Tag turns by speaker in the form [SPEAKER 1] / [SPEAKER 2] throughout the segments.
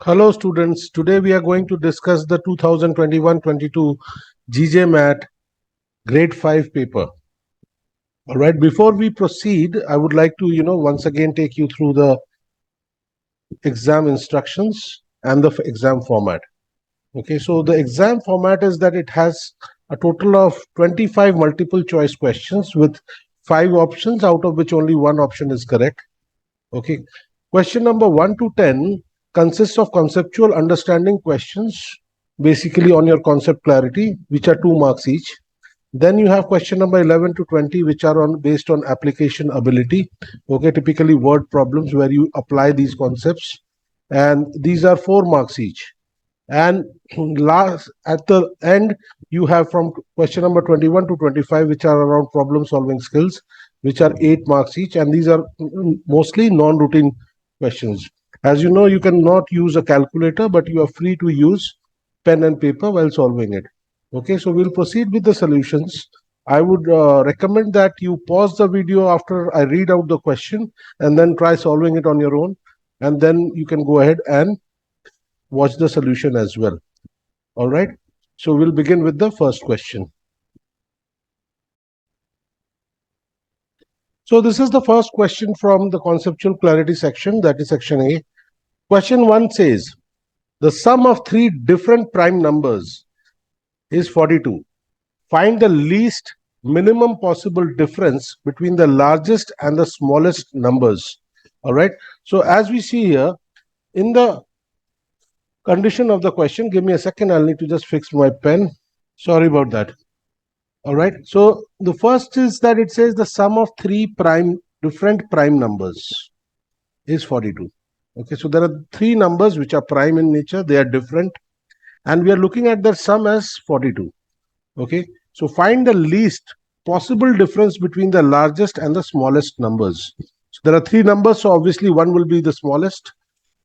[SPEAKER 1] Hello students, today we are going to discuss the 2021-22 GJMAT grade 5 paper. All right, before we proceed, I would like to, once again take you through the exam instructions and the exam format. Okay, so the exam format is that it has a total of 25 multiple choice questions with 5 options, out of which only one option is correct. Okay, question number 1 to 10 consists of conceptual understanding questions, basically on your concept clarity, which are 2 marks each. Then you have question number 11 to 20, which are based on application ability. Okay, typically word problems where you apply these concepts, and these are 4 marks each. And last at the end, you have from question number 21 to 25, which are around problem solving skills, which are 8 marks each, and these are mostly non-routine questions. As you know, you cannot use a calculator, but you are free to use pen and paper while solving it. Okay, so we'll proceed with the solutions. I would recommend that you pause the video after I read out the question and then try solving it on your own, and then you can go ahead and watch the solution as well. All right, so we'll begin with the first question. So this is the first question from the conceptual clarity section, that is section A. Question 1 says, the sum of 3 different prime numbers is 42. Find the least minimum possible difference between the largest and the smallest numbers. All right, so as we see here in the condition of the question, give me a second, I'll need to just fix my pen. Sorry about that. All right, so the first is that it says the sum of 3 different prime numbers is 42. Okay, so there are 3 numbers which are prime in nature, they are different, and we are looking at their sum as 42. Okay, so find the least possible difference between the largest and the smallest numbers. So there are 3 numbers, so obviously one will be the smallest,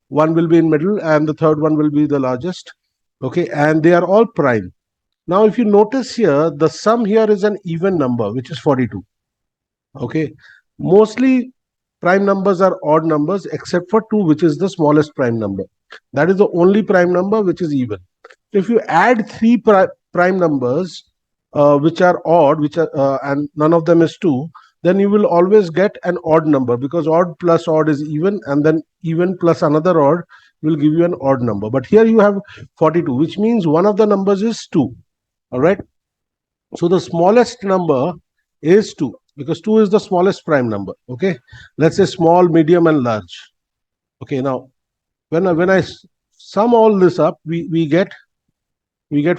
[SPEAKER 1] one will be in middle, and the third one will be the largest. Okay, and they are all prime. Now if you notice here, the sum here is an even number, which is 42. Okay, mostly prime numbers are odd numbers except for 2, which is the smallest prime number. That is the only prime number which is even. If you add 3 prime numbers which are odd, and none of them is 2, then you will always get an odd number, because odd plus odd is even, and then even plus another odd will give you an odd number. But here you have 42, which means one of the numbers is 2. All right, so the smallest number is 2, because 2 is the smallest prime number. Okay, let's say small, medium, and large. Okay, now when I sum all this up, we get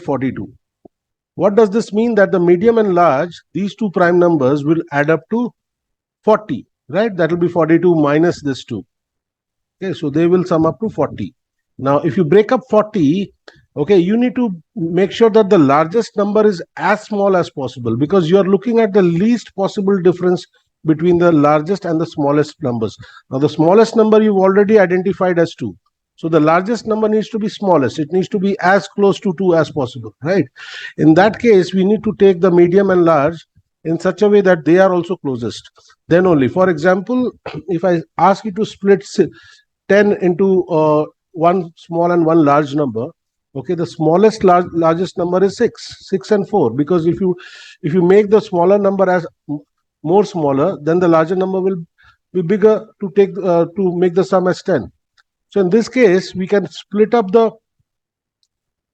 [SPEAKER 1] 42. What does this mean? That the medium and large, these 2 prime numbers will add up to 40, right? That will be 42 minus this 2. Okay, so they will sum up to 40. Now if you break up 40, okay, you need to make sure that the largest number is as small as possible, because you are looking at the least possible difference between the largest and the smallest numbers. Now the smallest number you've already identified as 2. So the largest number needs to be smallest. It needs to be as close to 2 as possible, right? In that case, we need to take the medium and large in such a way that they are also closest. Then only, for example, if I ask you to split 10 into one small and one large number, okay, the smallest largest number is 6 and 4, because if you make the smaller number as more smaller, then the larger number will be bigger to make the sum as 10. So in this case, we can split up the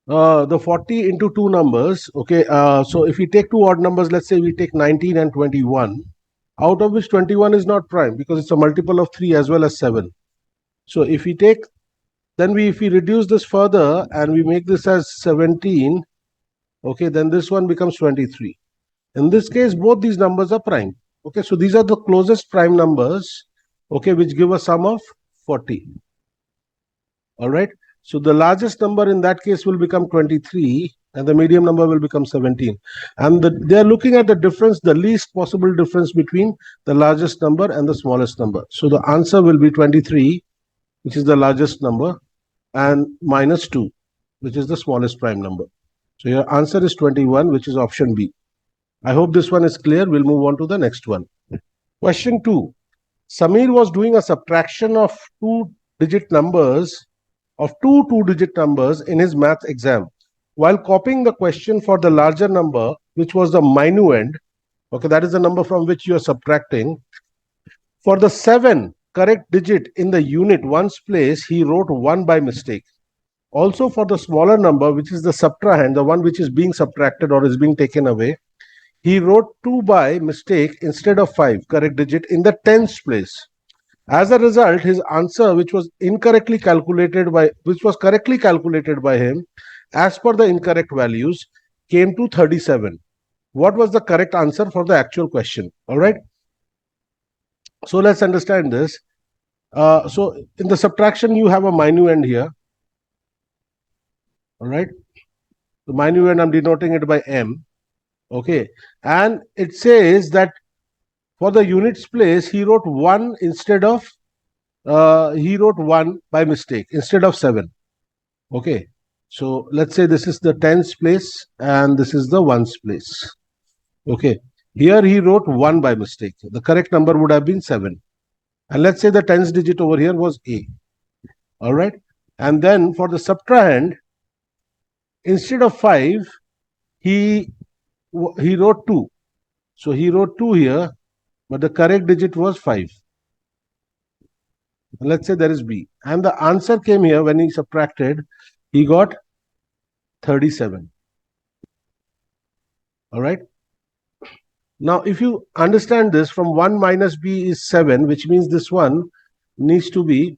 [SPEAKER 1] 40 into 2 numbers. Okay, so if we take 2 odd numbers, let's say we take 19 and 21, out of which 21 is not prime because it's a multiple of 3 as well as 7. So if we take, then if we reduce this further and we make this as 17, okay, then this one becomes 23. In this case, both these numbers are prime. Okay, so these are the closest prime numbers, okay, which give a sum of 40. All right, so the largest number in that case will become 23, and the medium number will become 17. And they are looking at the difference, the least possible difference between the largest number and the smallest number. So the answer will be 23, which is the largest number, and minus 2, which is the smallest prime number. So your answer is 21, which is option B. I hope this one is clear. We'll move on to the next one. Question 2. Samir was doing a subtraction of 2-digit numbers of two two-digit numbers in his math exam. While copying the question for the larger number, which was the minuend, okay, that is the number from which you are subtracting, for the 7 correct digit in the unit ones place, he wrote 1 by mistake. Also for the smaller number, which is the subtrahend, the one which is being subtracted or is being taken away, he wrote 2 by mistake instead of 5 correct digit in the tens place. As a result, his answer, which was correctly calculated by him, as per the incorrect values, came to 37. What was the correct answer for the actual question? All right. So let's understand this. So in the subtraction, you have a minuend here. All right. The minuend, I'm denoting it by M. Okay. And it says that for the units place, he wrote 1 instead of, he wrote 1 by mistake instead of 7. Okay. So let's say this is the tens place and this is the ones place. Okay. Here he wrote 1 by mistake. The correct number would have been 7. And let's say the tens digit over here was A. All right. And then for the subtrahend, instead of 5, he wrote 2. So he wrote 2 here, but the correct digit was 5. Let's say there is B. And the answer came here when he subtracted, he got 37. All right. Now, if you understand this, from 1 minus B is 7, which means this one needs to be,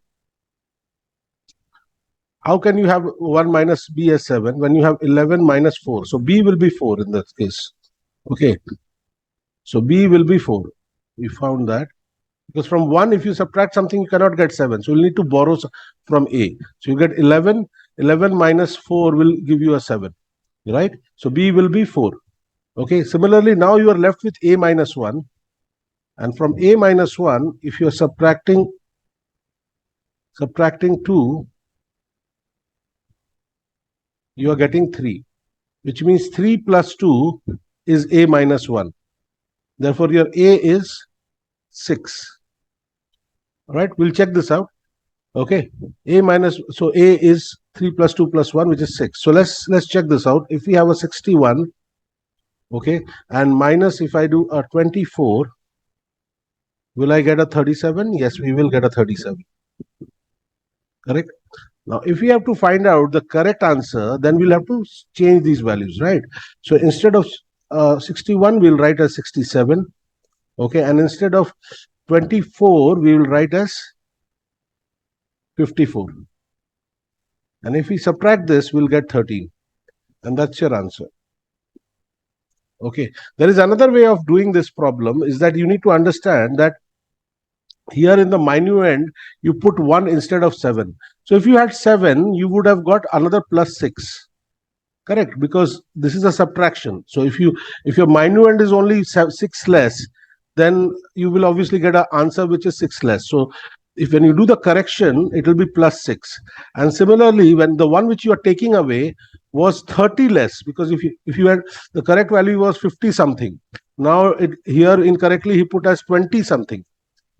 [SPEAKER 1] how can you have 1 minus B as 7 when you have 11 minus 4? So B will be 4 in this case. Okay. So B will be 4. We found that. Because from 1, if you subtract something, you cannot get 7. So you'll need to borrow from A. So you get 11. 11 minus 4 will give you a 7. Right? So B will be 4. Okay. Similarly, now you are left with A minus 1. And from A minus 1, if you are subtracting 2, you are getting 3. Which means 3 plus 2 is A minus 1. Therefore, your A is 6. All right, we'll check this out. Okay, so A is 3 plus 2 plus 1, which is 6. So let's check this out. If we have a 61, okay, and minus if I do a 24, will I get a 37? Yes, we will get a 37. Correct? Now, if we have to find out the correct answer, then we'll have to change these values, right? So instead of 61, we'll write as 67. Okay, and instead of 24, we will write as 54. And if we subtract this, we'll get 13. And that's your answer. Okay, there is another way of doing this problem, is that you need to understand that here in the minuend, you put 1 instead of 7. So if you had 7, you would have got another plus 6. Correct? Because this is a subtraction. So if your minuend is only 6 less, then you will obviously get an answer which is 6 less. So when you do the correction, it will be plus 6. And similarly, when the one which you are taking away was 30 less, because if you had, the correct value was 50 something. Now here incorrectly he put as 20 something.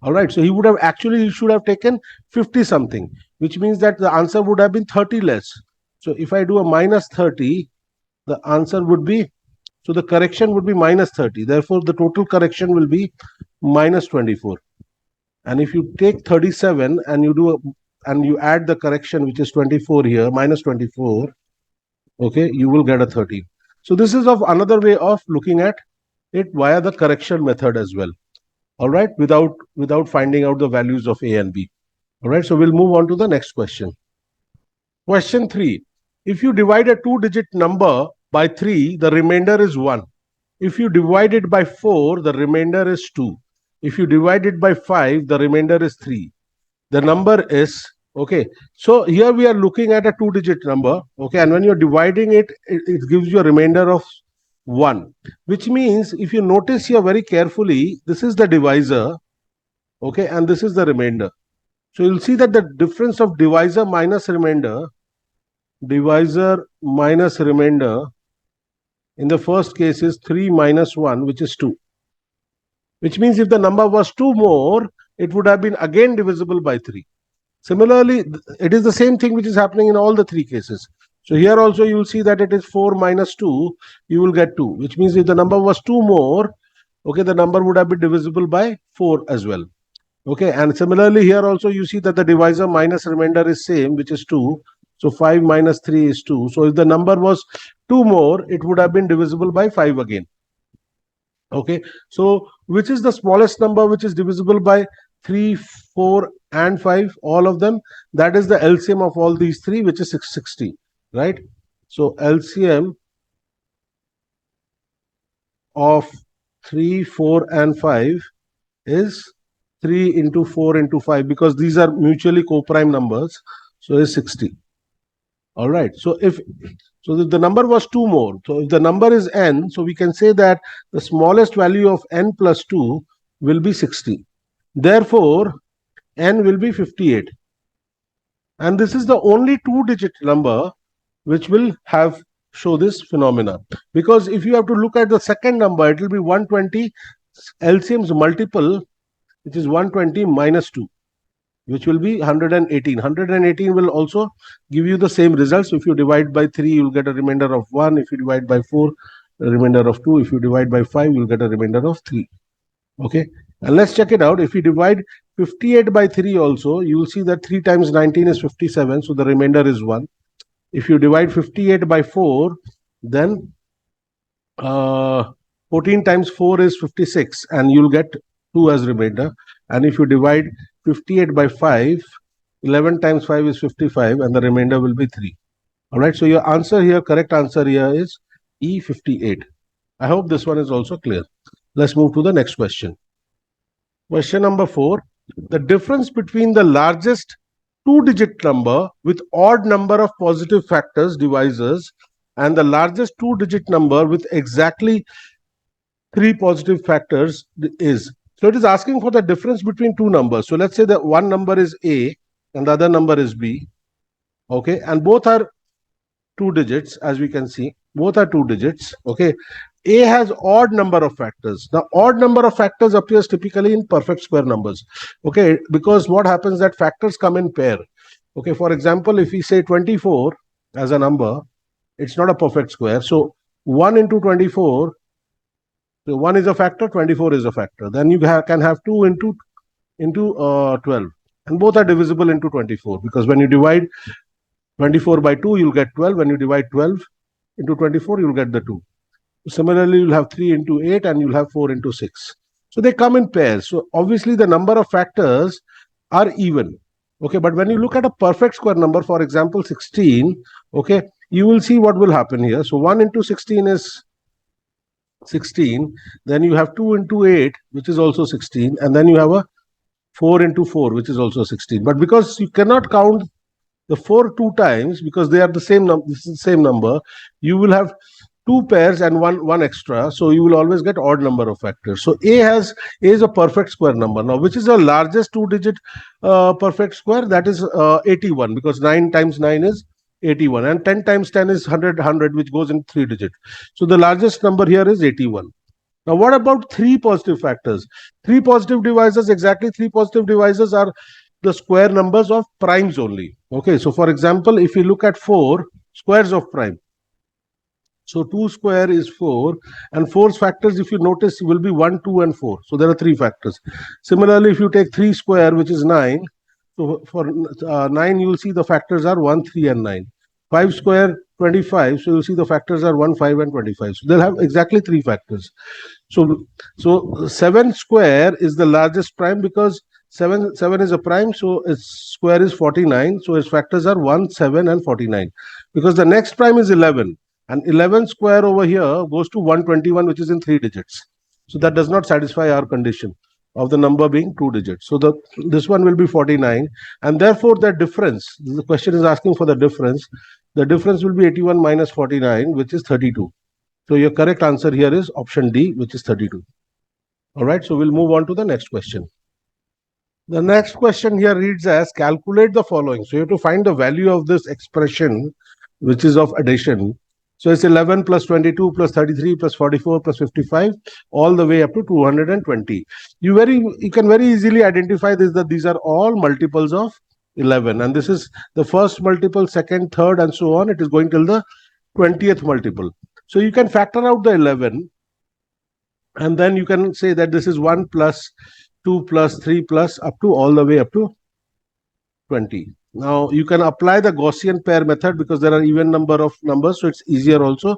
[SPEAKER 1] All right, so he should have taken 50 something, which means that the answer would have been 30 less. So if I do a minus 30, the answer would be, so the correction would be minus 30. Therefore, the total correction will be minus 24. And if you take 37 and you add the correction, which is 24 here, minus 24, okay, you will get a 30. So this is another way of looking at it via the correction method as well. All right, without finding out the values of A and B. All right, so we'll move on to the next question. Question 3. If you divide a 2-digit number by 3, the remainder is 1. If you divide it by 4, the remainder is 2. If you divide it by 5, the remainder is 3. The number is, okay, so here we are looking at a 2-digit number, okay, and when you're dividing it, it gives you a remainder of 1, which means if you notice here very carefully, this is the divisor, okay, and this is the remainder. So you'll see that the difference of divisor minus remainder in the first case is 3 minus 1, which is 2. Which means if the number was 2 more, it would have been again divisible by 3. Similarly, it is the same thing which is happening in all the three cases. So here also you will see that it is 4 minus 2, you will get 2, which means if the number was 2 more, okay, the number would have been divisible by 4 as well. Okay, and similarly here also you see that the divisor minus remainder is same, which is 2. So 5 minus 3 is 2. So if the number was 2 more, it would have been divisible by 5 again. Okay, so which is the smallest number which is divisible by 3, 4 and 5, all of them? That is the LCM of all these three, which is 660, right? So LCM of 3, 4 and 5 is 3 into 4 into 5, because these are mutually co-prime numbers, so is 60. All right, so if the number was 2 more, so if the number is n, so we can say that the smallest value of n plus 2 will be 60. Therefore, n will be 58. And this is the only 2-digit number which will show this phenomena. Because if you have to look at the second number, it will be 120 LCM's multiple, which is 120 minus 2, which will be 118. 118 will also give you the same results. If you divide by 3, you will get a remainder of 1. If you divide by 4, a remainder of 2. If you divide by 5, you will get a remainder of 3. Okay, and let's check it out. If you divide 58 by 3 also, you will see that 3 times 19 is 57, so the remainder is 1. If you divide 58 by 4, then 14 times 4 is 56, and you'll get 2 as remainder. And if you divide 58 by 5, 11 times 5 is 55, and the remainder will be 3. All right, so your answer here, correct answer here is E58. I hope this one is also clear. Let's move to the next question. Question number 4. The difference between the largest 2-digit number with odd number of positive factors, divisors, and the largest 2-digit number with exactly 3 positive factors is. So it is asking for the difference between two numbers. So let's say that one number is A and the other number is B. Okay, and both are 2 digits, as we can see. Both are 2 digits. Okay, A has odd number of factors. The odd number of factors appears typically in perfect square numbers. Okay, because what happens that factors come in pair. Okay, for example, if we say 24 as a number, it's not a perfect square. So 1 into 24, so 1 is a factor, 24 is a factor. Then you can have 2 into 12. And both are divisible into 24, because when you divide 24 by 2, you'll get 12. When you divide 12 into 24, you'll get the 2. Similarly, you'll have 3 into 8 and you'll have 4 into 6. So they come in pairs. So obviously the number of factors are even. Okay, but when you look at a perfect square number, for example, 16, okay, you will see what will happen here. So 1 into 16 is 16. Then you have 2 into 8, which is also 16. And then you have a 4 into 4, which is also 16. But because you cannot count the 4 2 times, because they are the same number, this is the same number, you will have 2 pairs and one extra, so you will always get odd number of factors. So A is a perfect square number. Now, which is the largest 2-digit perfect square? That is 81, because 9 times 9 is 81, and 10 times 10 is 100, which goes in 3 digits. So the largest number here is 81. Now, what about 3 positive factors? 3 positive divisors, exactly 3 positive divisors are the square numbers of primes only. Okay, so for example, if you look at 4 squares of prime, so 2 square is 4, and 4's factors, if you notice, will be 1, 2 and 4. So there are 3 factors. Similarly, if you take 3 square, which is 9, so for 9, you will see the factors are 1, 3 and 9. 5 square, 25, so you'll see the factors are 1, 5 and 25. So they'll have exactly 3 factors. So 7 square is the largest prime, because 7 is a prime, so its square is 49. So its factors are 1, 7 and 49. Because the next prime is 11. And 11 square over here goes to 121, which is in 3 digits. So that does not satisfy our condition of the number being 2 digits. So this one will be 49. And therefore, the difference, the question is asking for the difference. The difference will be 81 minus 49, which is 32. So your correct answer here is option D, which is 32. All right, so we'll move on to the next question. The next question here reads as, calculate the following. So you have to find the value of this expression, which is of addition. So it's 11 plus 22 plus 33 plus 44 plus 55, all the way up to 220. You can very easily identify this, that these are all multiples of 11, and this is the first multiple, second, third, and so on. It is going till the 20th multiple. So you can factor out the 11, and then you can say that this is 1 plus 2 plus 3 plus up to all the way up to 20. Now you can apply the Gaussian pair method because there are even number of numbers, so it's easier also.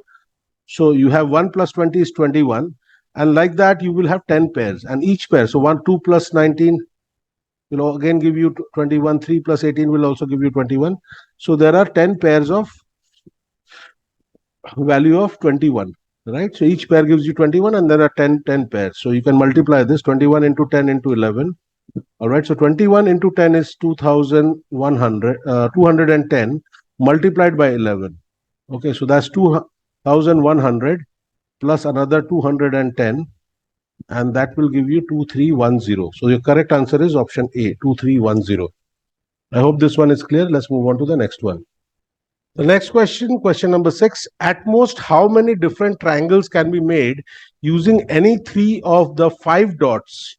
[SPEAKER 1] So you have 1 plus 20 is 21, and like that you will have 10 pairs, and each pair, so 1, 2 plus 19 will again give you 21, 3 plus 18 will also give you 21. So there are 10 pairs of value of 21, right? So each pair gives you 21, and there are 10 pairs. So you can multiply this 21 into 10 into 11. All right, so 21 into 10 is 210 multiplied by 11. Okay, so that's 2100 plus another 210, and that will give you 2310. So your correct answer is option A, 2310. I hope this one is clear. Let's move on to the next one. The next question, question number 6. At most, how many different triangles can be made using any 3 of the 5 dots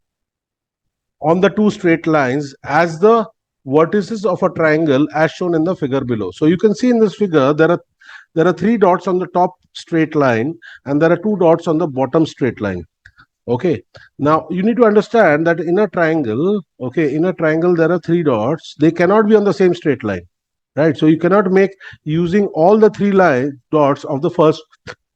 [SPEAKER 1] on the 2 straight lines as the vertices of a triangle as shown in the figure below? So you can see in this figure there are 3 dots on the top straight line, and there are 2 dots on the bottom straight line. Okay, now you need to understand that in a triangle, there are 3 dots. They cannot be on the same straight line, right? So you cannot make using all the 3 dots of the first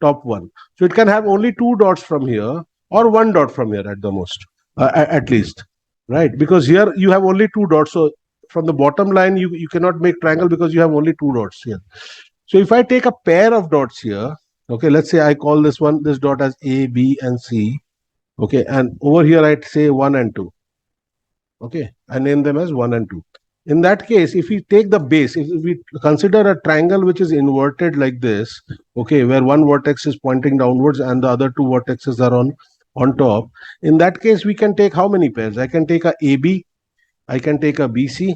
[SPEAKER 1] top one. So it can have only 2 dots from here or 1 dot from here at the most, at least, right? Because here you have only 2 dots. So from the bottom line, you cannot make triangle because you have only 2 dots here. So if I take a pair of dots here, okay, let's say I call this dot as A, B, and C. Okay, and over here I say 1 and 2. Okay, I name them as 1 and 2. In that case, if we take the base, if we consider a triangle which is inverted like this, okay, where one vertex is pointing downwards and the other 2 vertexes are on top, in that case we can take how many pairs? I can take a AB, I can take a BC,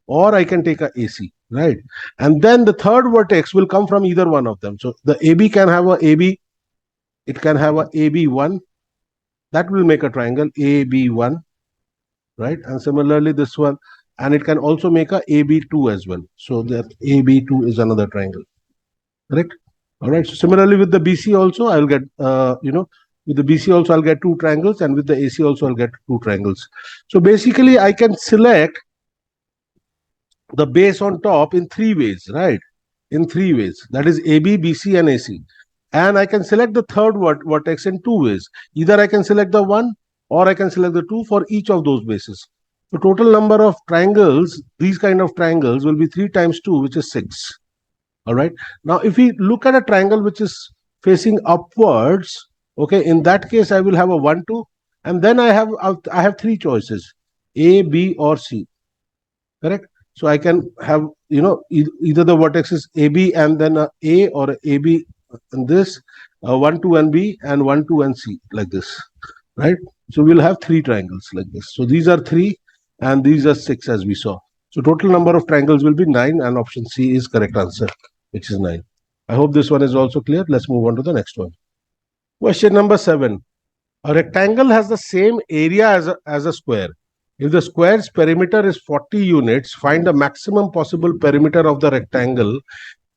[SPEAKER 1] or I can take a AC, right? And then the third vertex will come from either one of them. So the AB can have a AB, it can have a AB1, that will make a triangle AB1, right? And similarly this one, and it can also make a AB2 as well. So that AB2 is another triangle, correct? All right. So similarly with the BC also, I'll get, with the BC also I'll get 2 triangles, and with the AC also I'll get 2 triangles. So basically I can select the base on top in 3 ways, right? In 3 ways, that is AB, BC, and AC. And I can select the third vertex in 2 ways. Either I can select the 1 or I can select the 2 for each of those bases. The total number of triangles, these kind of triangles, will be 3 times 2, which is 6. All right. Now, if we look at a triangle which is facing upwards, okay, in that case, I will have a 1, 2, and then I have 3 choices, A, B, or C. Correct. So I can have, either the vertex is AB and then A, or AB and this 1, 2, and B, and 1, 2, and C, like this, right? So we'll have 3 triangles like this. So these are 3 and these are 6 as we saw. So total number of triangles will be 9, and option C is correct answer, which is 9. I hope this one is also clear. Let's move on to the next one. Question number 7. A rectangle has the same area as a square. If the square's perimeter is 40 units, find the maximum possible perimeter of the rectangle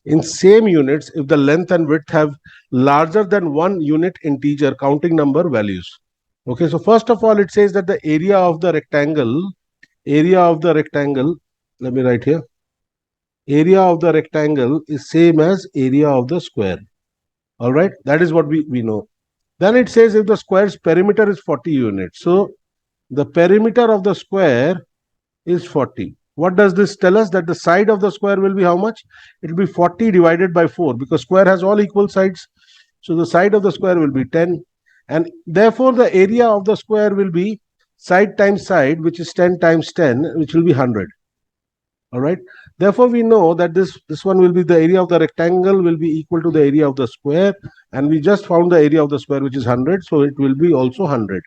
[SPEAKER 1] in same units if the length and width have larger than 1 unit integer counting number values. Okay, so first of all, it says that the area of the rectangle, let me write here, area of the rectangle is same as area of the square. All right, that is what we know. Then it says if the square's perimeter is 40 units. So the perimeter of the square is 40. What does this tell us? That the side of the square will be how much? It will be 40 divided by 4, because square has all equal sides. So the side of the square will be 10. And therefore the area of the square will be side times side, which is 10 times 10, which will be 100. All right. Therefore we know that this one will be the area of the rectangle will be equal to the area of the square. And we just found the area of the square, which is 100. So it will be also 100.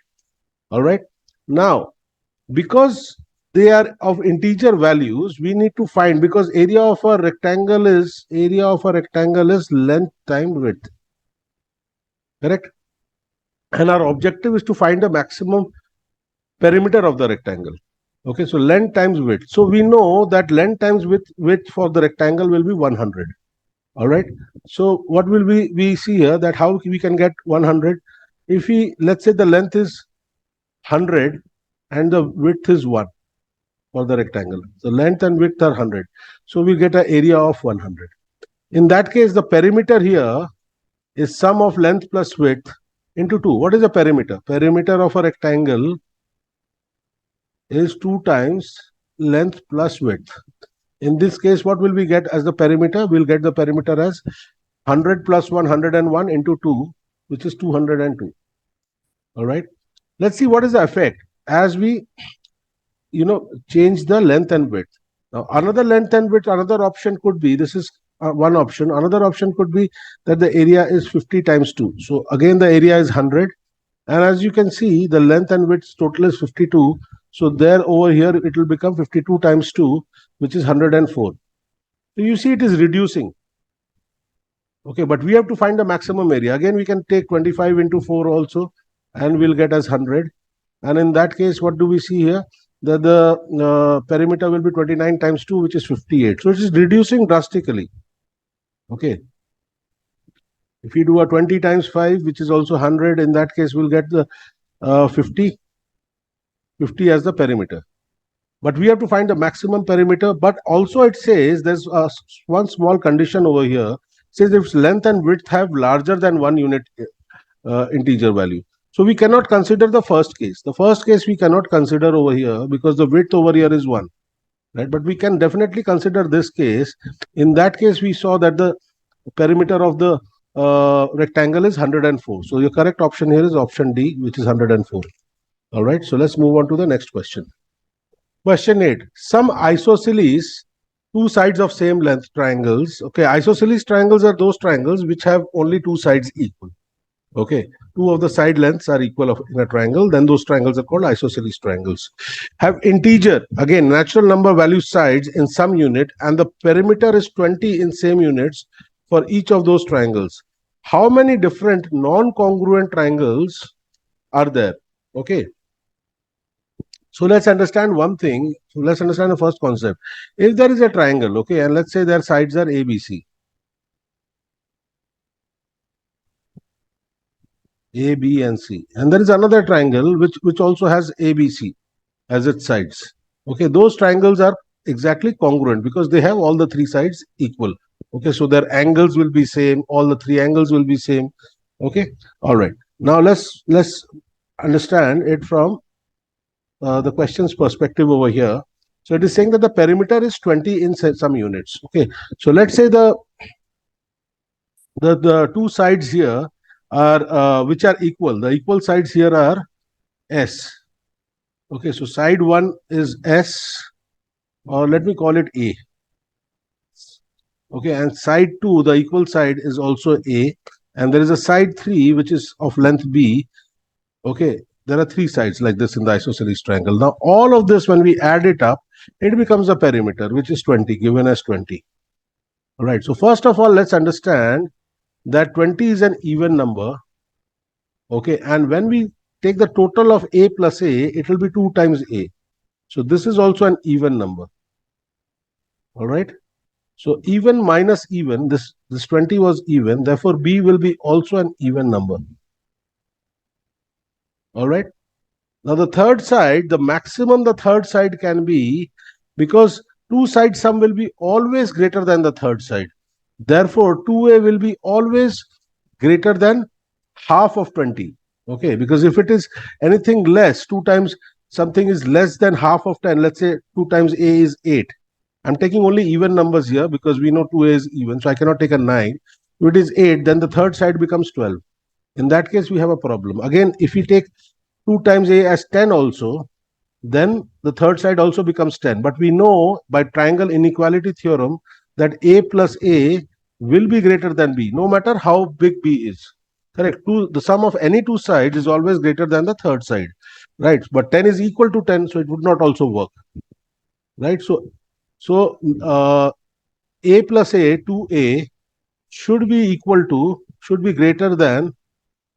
[SPEAKER 1] All right. Now, because they are of integer values, we need to find, because area of a rectangle is length times width. Correct? And our objective is to find the maximum perimeter of the rectangle. Okay, so length times width. So we know that length times width for the rectangle will be 100. All right. So what will we see here, that how we can get 100? If we, let's say the length is 100 and the width is 1 for the rectangle. The length and width are 100. So we get an area of 100. In that case, the perimeter here is sum of length plus width into 2. What is the perimeter? Perimeter of a rectangle is 2 times length plus width. In this case, what will we get as the perimeter? We'll get the perimeter as 100 plus 101 into 2, which is 202. All right. Let's see what is the effect as we, change the length and width. Now, another length and width, another option could be, this is one option. Another option could be that the area is 50 times 2. So again, the area is 100. And as you can see, the length and width total is 52. So there over here, it will become 52 times 2, which is 104. So you see it is reducing. Okay, but we have to find the maximum area. Again, we can take 25 into 4 also, and we'll get as 100. And in that case, what do we see here? That the perimeter will be 29 times 2, which is 58. So it is reducing drastically. Okay. If we do a 20 times 5, which is also 100, in that case, we'll get the 50 as the perimeter. But we have to find the maximum perimeter. But also it says there's one small condition over here. It says if length and width have larger than 1 unit integer value. So we cannot consider the first case. The first case we cannot consider over here because the width over here is 1. Right? But we can definitely consider this case. In that case, we saw that the perimeter of the rectangle is 104. So your correct option here is option D, which is 104. All right. So let's move on to the next question. Question 8. Some isosceles, two sides of same length triangles. Okay. Isosceles triangles are those triangles which have only two sides equal. Okay. Two of the side lengths are equal in a triangle. Then those triangles are called isosceles triangles. Have integer, again, natural number value sides in some unit, and the perimeter is 20 in same units for each of those triangles. How many different non-congruent triangles are there? Okay. So let's understand one thing. So let's understand the first concept. If there is a triangle, okay, and let's say their sides are ABC. A, B, and C. And there is another triangle which also has ABC as its sides. Okay, those triangles are exactly congruent because they have all the three sides equal. Okay, so their angles will be same. All the three angles will be same. Okay, all right. Now let's understand it from the question's perspective over here. So it is saying that the perimeter is 20 in some units. Okay, so let's say the two sides here are which are equal. The equal sides here are S. Okay, so side 1 is S, or let me call it A. Okay, and side 2, the equal side, is also A, and there is a side 3 which is of length B. Okay, there are three sides like this in the isosceles triangle. Now all of this, when we add it up, it becomes a perimeter which is 20, given as 20. All right, so first of all, let's understand that 20 is an even number. Okay, and when we take the total of A plus A, it will be 2 times A. So this is also an even number. All right. So even minus even, this 20 was even, therefore B will be also an even number. All right. Now the third side, the maximum the third side can be, because two side sum will be always greater than the third side. Therefore 2A will be always greater than half of 20. Okay, because if it is anything less, 2 times something is less than half of 10, let's say 2 times A is 8. I'm taking only even numbers here because we know 2A is even, so I cannot take a 9. If it is 8, then the third side becomes 12. In that case, we have a problem. Again, if we take 2 times A as 10 also, then the third side also becomes 10. But we know by triangle inequality theorem that A plus A will be greater than B, no matter how big B is. Correct. The sum of any two sides is always greater than the third side. Right. But 10 is equal to 10, so it would not also work. Right. So A plus A, 2A, should be greater than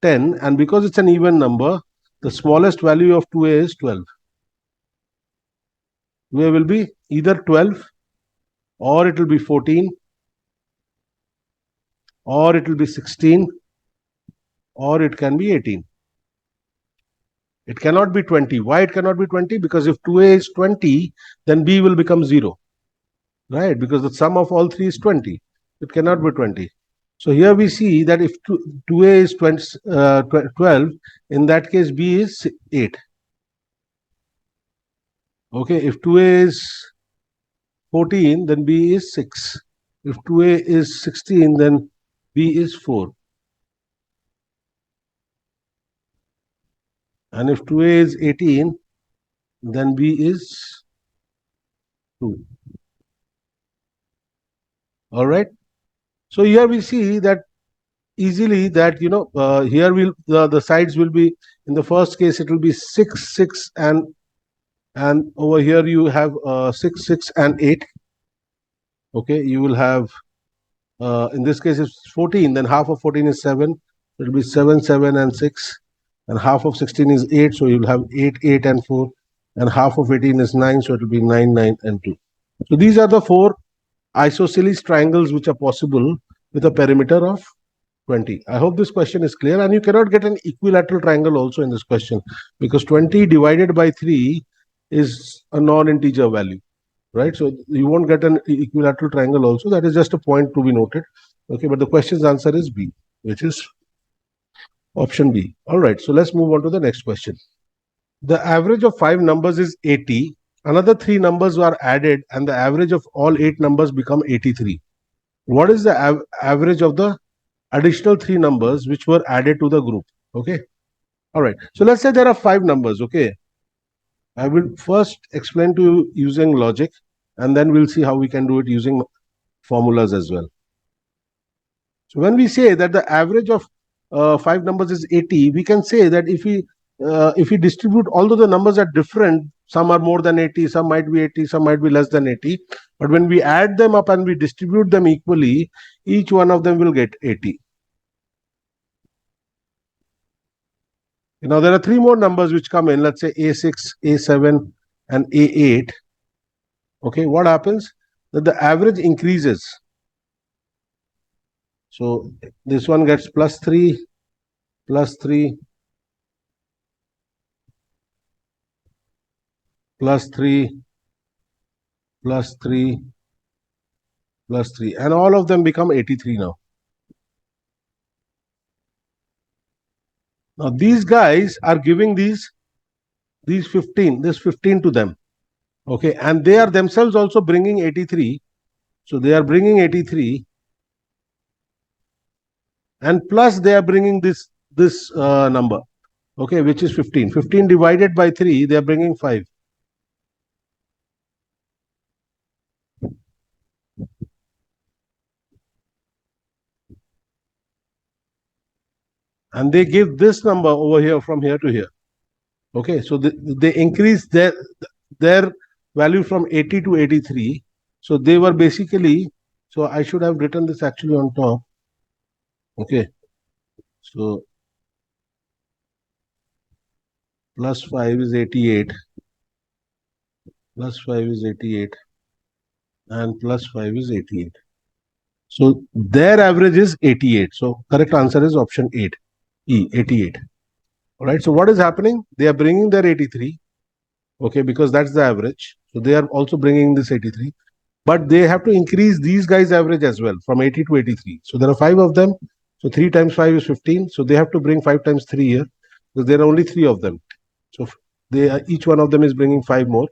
[SPEAKER 1] 10. And because it's an even number, the smallest value of 2A is 12. 2a will be either 12 or it will be 14 or it will be 16 or it can be 18. It cannot be 20. Why it cannot be 20? Because if 2a is 20, then b will become 0, right? Because the sum of all three is 20. It cannot be 20. So here we see that if 2a is 12, in that case b is 8. Okay, if 2a is 14, then b is 6. If 2a is 16, then b is 4. And if 2a is 18, then b is 2. All right. So here we see that easily that here will the sides will be, in the first case it will be 6, 6 and over here you have 6, 6 and 8. Okay, you will have in this case it's 14, then half of 14 is 7. It will be 7, 7 and 6, and half of 16 is 8, so you will have 8, 8 and 4, and half of 18 is 9, so it will be 9, 9 and 2. So these are the 4 isosceles triangles which are possible with a perimeter of 20. I hope this question is clear, and you cannot get an equilateral triangle also in this question, because 20 divided by 3 is a non-integer value, right? So you won't get an equilateral triangle also. That is just a point to be noted. Okay, but the question's answer is B, which is option B. All right, so let's move on to the next question. The average of 5 numbers is 80. Another 3 numbers are added, and the average of all 8 numbers become 83. What is the average of the additional 3 numbers which were added to the group? Okay. All right. So let's say there are 5 numbers. Okay. I will first explain to you using logic, and then we'll see how we can do it using formulas as well. So when we say that the average of 5 numbers is 80, we can say that if we distribute, although the numbers are different, some are more than 80, some might be 80, some might be less than 80, but when we add them up and we distribute them equally, each one of them will get 80. Now there are 3 more numbers which come in, let's say A6, A7 and A8. Okay, what happens? That the average increases. So this one gets plus 3, plus 3, plus 3, plus 3, plus 3, and all of them become 83 now. Now these guys are giving this 15 to them. Okay, and they are themselves also bringing 83. So they are bringing 83, and plus they are bringing this number, okay, which is 15. 15 divided by 3, they are bringing 5. And they give this number over here from here to here. Okay, so they increase their value from 80 to 83. So they were basically, so I should have written this actually on top. Okay, so plus 5 is 88, plus 5 is 88, and plus 5 is 88. So their average is 88. So correct answer is option 8, E, 88. All right, so what is happening? They are bringing their 83, okay, because that's the average. So they are also bringing this 83, but they have to increase these guys' average as well from 80 to 83. So there are 5 of them. So 3 times 5 is 15. So they have to bring 5 times 3 here, because there are only 3 of them. So each one of them is bringing 5 more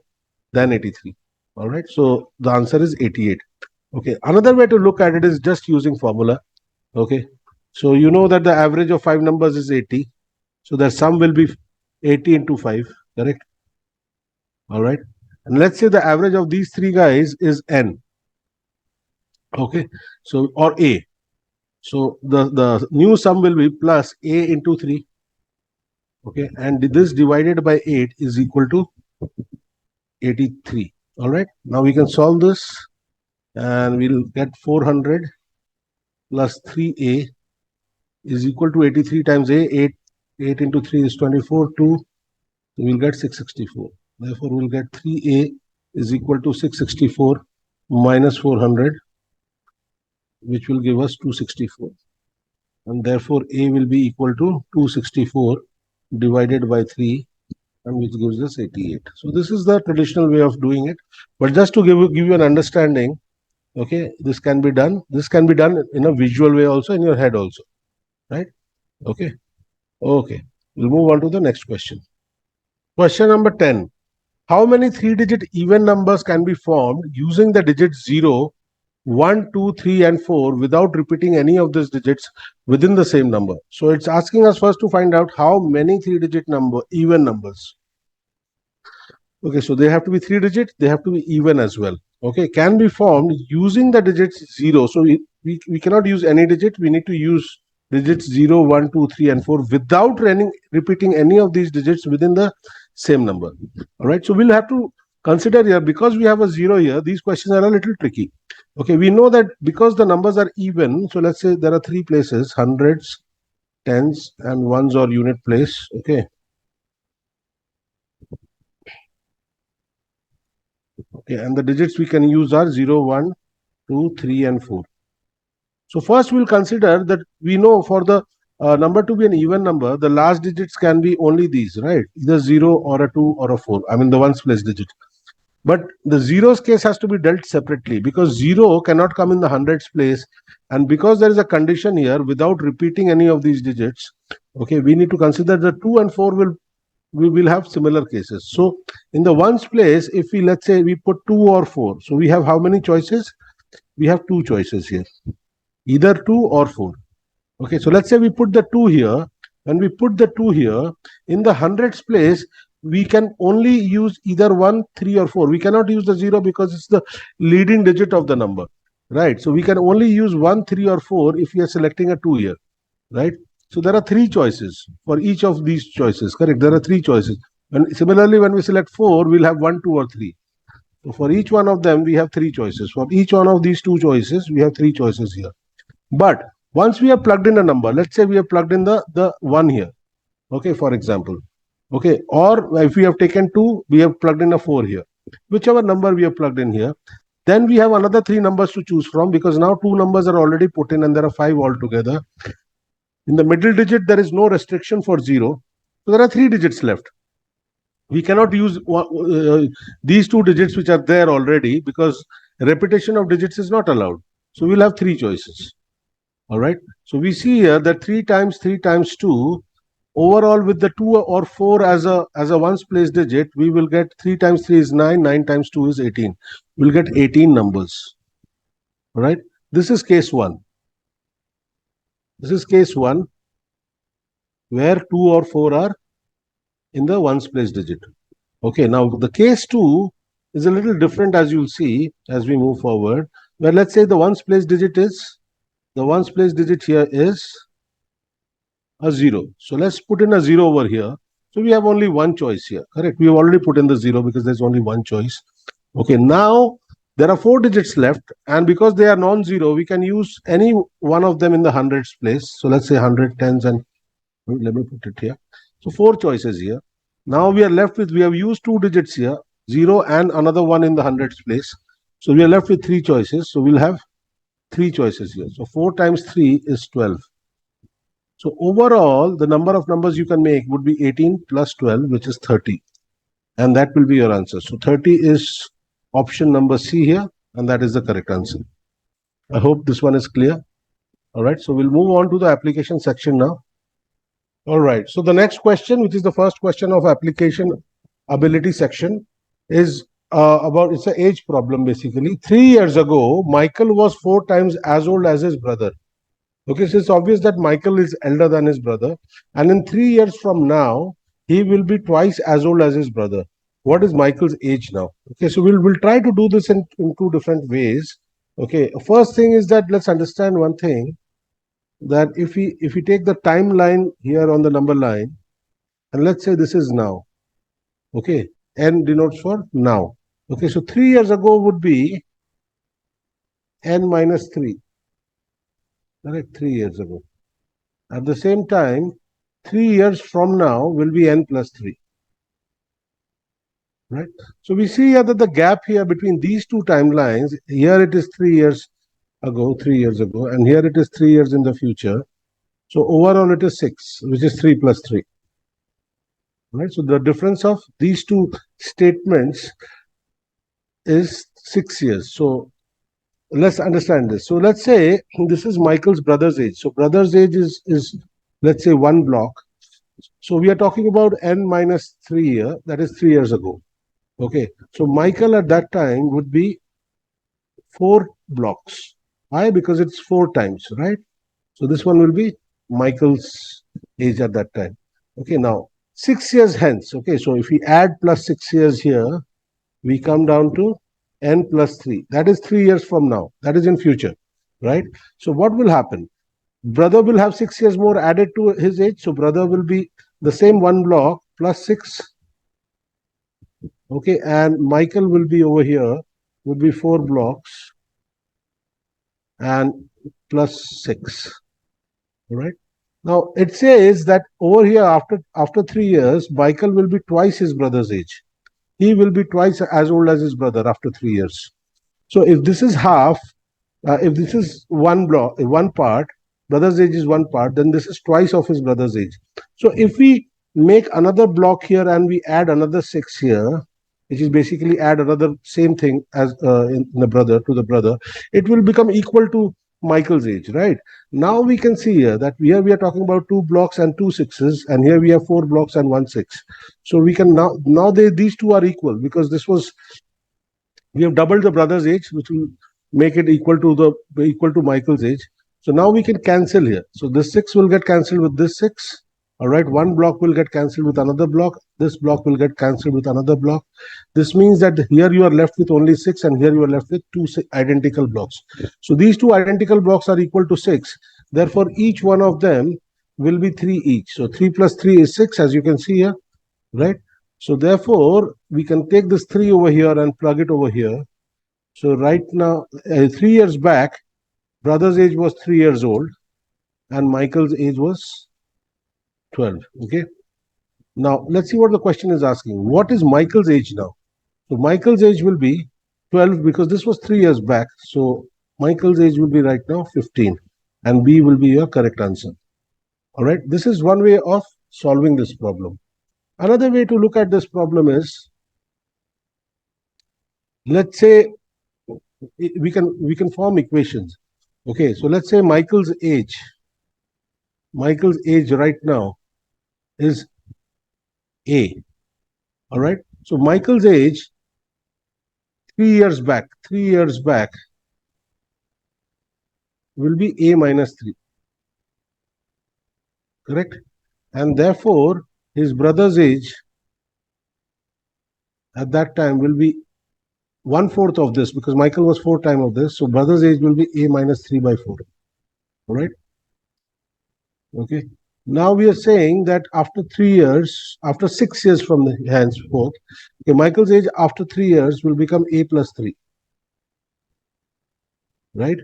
[SPEAKER 1] than 83. All right, so the answer is 88. Okay, another way to look at it is just using formula. Okay, so you know that the average of 5 numbers is 80. So the sum will be 80 into 5, correct? All right, and let's say the average of these 3 guys is n. Okay, so or a. So the new sum will be plus a into 3. Okay, and this divided by 8 is equal to 83. All right, now we can solve this, and we'll get 400 plus 3a is equal to 83 times a. 8 into 3 is 24, 2. So we'll get 664. Therefore, we'll get 3a is equal to 664 minus 400, which will give us 264. And therefore, A will be equal to 264 divided by 3, and which gives us 88. So this is the traditional way of doing it. But just to give you an understanding, okay, this can be done. This can be done in a visual way also, in your head also, right? Okay. Okay. We'll move on to the next question. Question number 10. How many 3-digit even numbers can be formed using the digits 0, 1, 2, 3, and 4 without repeating any of these digits within the same number? So it's asking us first to find out how many 3-digit even numbers. Okay, so they have to be 3-digit, they have to be even as well. Okay, can be formed using the digits 0. So we cannot use any digit, we need to use digits 0, 1, 2, 3, and 4 without repeating any of these digits within the same number. All right, so we'll have to consider here, because we have a 0 here, these questions are a little tricky. Okay, we know that because the numbers are even, so let's say there are 3 places, hundreds, tens, and ones or unit place. Okay. Okay, and the digits we can use are 0, 1, 2, 3, and 4. So first we'll consider that we know for the number to be an even number, the last digits can be only these, right? Either 0 or a 2 or a 4. I mean the ones place digit. But the zeros case has to be dealt separately, because 0 cannot come in the hundreds place. And because there is a condition here, without repeating any of these digits, okay, we need to consider the 2 and 4 we will have similar cases. So in the ones place, if we, let's say we put 2 or 4, so we have how many choices? We have 2 choices here, either 2 or 4. Okay, so let's say we put the 2 here. When we put the 2 here, in the hundreds place, we can only use either 1, 3, or 4. We cannot use the 0 because it's the leading digit of the number, right? So we can only use 1, 3, or 4 if we are selecting a 2 here, right? So there are 3 choices for each of these choices, correct? There are 3 choices. And similarly, when we select 4, we'll have 1, 2, or 3. So for each one of them, we have 3 choices. For each one of these 2 choices, we have 3 choices here. But once we have plugged in a number, let's say we have plugged in the 1 here, okay, for example, okay, or if we have taken 2, we have plugged in a 4 here, whichever number we have plugged in here, then we have another 3 numbers to choose from, because now 2 numbers are already put in and there are 5 altogether. In the middle digit, there is no restriction for 0. So there are 3 digits left. We cannot use these 2 digits which are there already, because repetition of digits is not allowed. So we'll have 3 choices. All right. So we see here that 3 times 3 times 2, overall with the 2 or 4 as a ones place digit, we will get 3 times 3 is 9, 9 times 2 is 18. We'll get 18 numbers. All right. This is case 1. This is case 1, where 2 or 4 are in the ones place digit. Okay. Now the case 2 is a little different, as you'll see as we move forward, where let's say the ones place digit is, the ones place digit here is a 0. So let's put in a 0 over here. So we have only one choice here, correct? We have already put in the 0 because there's only one choice. Okay, now there are 4 digits left, and because they are non-zero, we can use any one of them in the hundreds place. So let's say 100, tens, and let me put it here. So 4 choices here. Now we are left with, we have used 2 digits here, 0 and another one in the hundreds place. So we are left with 3 choices. So we'll have 3 choices here. So 4 times 3 is 12. So overall, the number of numbers you can make would be 18 plus 12, which is 30. And that will be your answer. So 30 is option number C here, and that is the correct answer. I hope this one is clear. All right, so we'll move on to the application section now. All right, so the next question, which is the first question of application ability section, is about, it's an age problem basically. 3 years ago, Michael was 4 times as old as his brother. Okay, so it's obvious that Michael is elder than his brother, and in 3 years from now, he will be twice as old as his brother. What is Michael's age now? Okay, so we'll try to do this in 2 different ways. Okay, first thing is that let's understand one thing, that if we take the timeline here on the number line, and let's say this is now. Okay, n denotes for now. Okay, so 3 years ago would be n minus 3. Correct, 3 years ago. At the same time, 3 years from now will be n plus 3. right? So we see here that the gap here between these two timelines, here it is 3 years ago, 3 years ago, and here it is 3 years in the future. So overall it is 6, which is 3 plus 3. Right? So the difference of these two statements is 6 years. So let's understand this. So let's say this is Michael's brother's age. So brother's age is let's say 1 block. So we are talking about n minus 3 year, that is 3 years ago. Okay. So Michael at that time would be 4 blocks. Why? Because it's 4 times, right? So this one will be Michael's age at that time. Okay, now 6 years hence. Okay, so if we add plus 6 years here, we come down to n plus 3. That is 3 years from now. That is in future, right? So what will happen? Brother will have 6 years more added to his age. So brother will be the same 1 block plus 6. Okay, and Michael will be over here, would be 4 blocks and plus 6. All right. Now it says that over here after 3 years, Michael will be twice his brother's age. He will be twice as old as his brother after 3 years. So if this is half, if this is 1 block, 1 part, brother's age is 1 part, then this is twice of his brother's age. So if we make another block here and we add another 6 here, which is basically add another same thing as in the brother to the brother, it will become equal to Michael's age, right? Now we can see here that here we are talking about 2 blocks and 2 6s, and here we have 4 blocks and 1 6. So we can now these two are equal because this was, we have doubled the brother's age, which will make it equal to Michael's age. So now we can cancel here. So this 6 will get cancelled with this 6. All right, 1 block will get cancelled with another block. This block will get cancelled with another block. This means that here you are left with only 6, and here you are left with 2 identical blocks. So these 2 identical blocks are equal to 6. Therefore, each one of them will be 3 each. So 3 plus 3 is 6, as you can see here, right? So therefore, we can take this 3 over here and plug it over here. So right now, 3 years back, brother's age was 3 years old, and Michael's age was 12. Okay. Now let's see what the question is asking. What is Michael's age now? So Michael's age will be 12 because this was 3 years back. So Michael's age will be right now 15, and B will be your correct answer. All right. This is one way of solving this problem. Another way to look at this problem is, let's say we can form equations. Okay, so let's say Michael's age right now is A. All right. So Michael's age 3 years back will be A minus 3. Correct? And therefore, his brother's age at that time will be 1/4 of this, because Michael was 4 times of this. So brother's age will be A minus 3 by 4. All right. Okay. Now we are saying that after 3 years, after 6 years from the henceforth, okay, Michael's age after 3 years will become A plus 3. Right.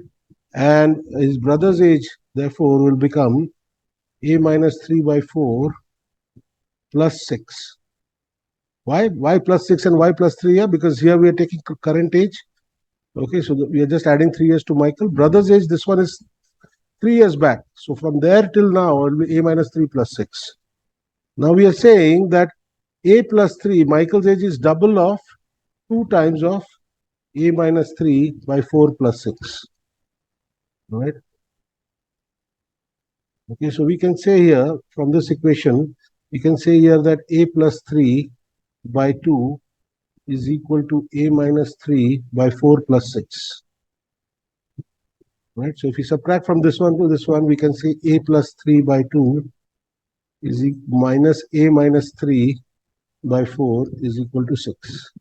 [SPEAKER 1] And his brother's age, therefore, will become A minus 3 by 4 plus 6. Why? Why plus 6 and why plus 3 here? Because here we are taking current age. Okay, so we are just adding 3 years to Michael. Brother's age, this one is 3 years back. So from there till now, it will be A minus 3 plus 6. Now we are saying that A plus 3, Michael's age is double of 2 times of A minus 3 by 4 plus 6. Right? Okay, so we can say here from this equation, we can say here that A plus 3 by 2 is equal to A minus 3 by 4 plus 6. Right? So if we subtract from this one to this one, we can say A plus 3 by 2 is minus A minus 3 by 4 is equal to 6.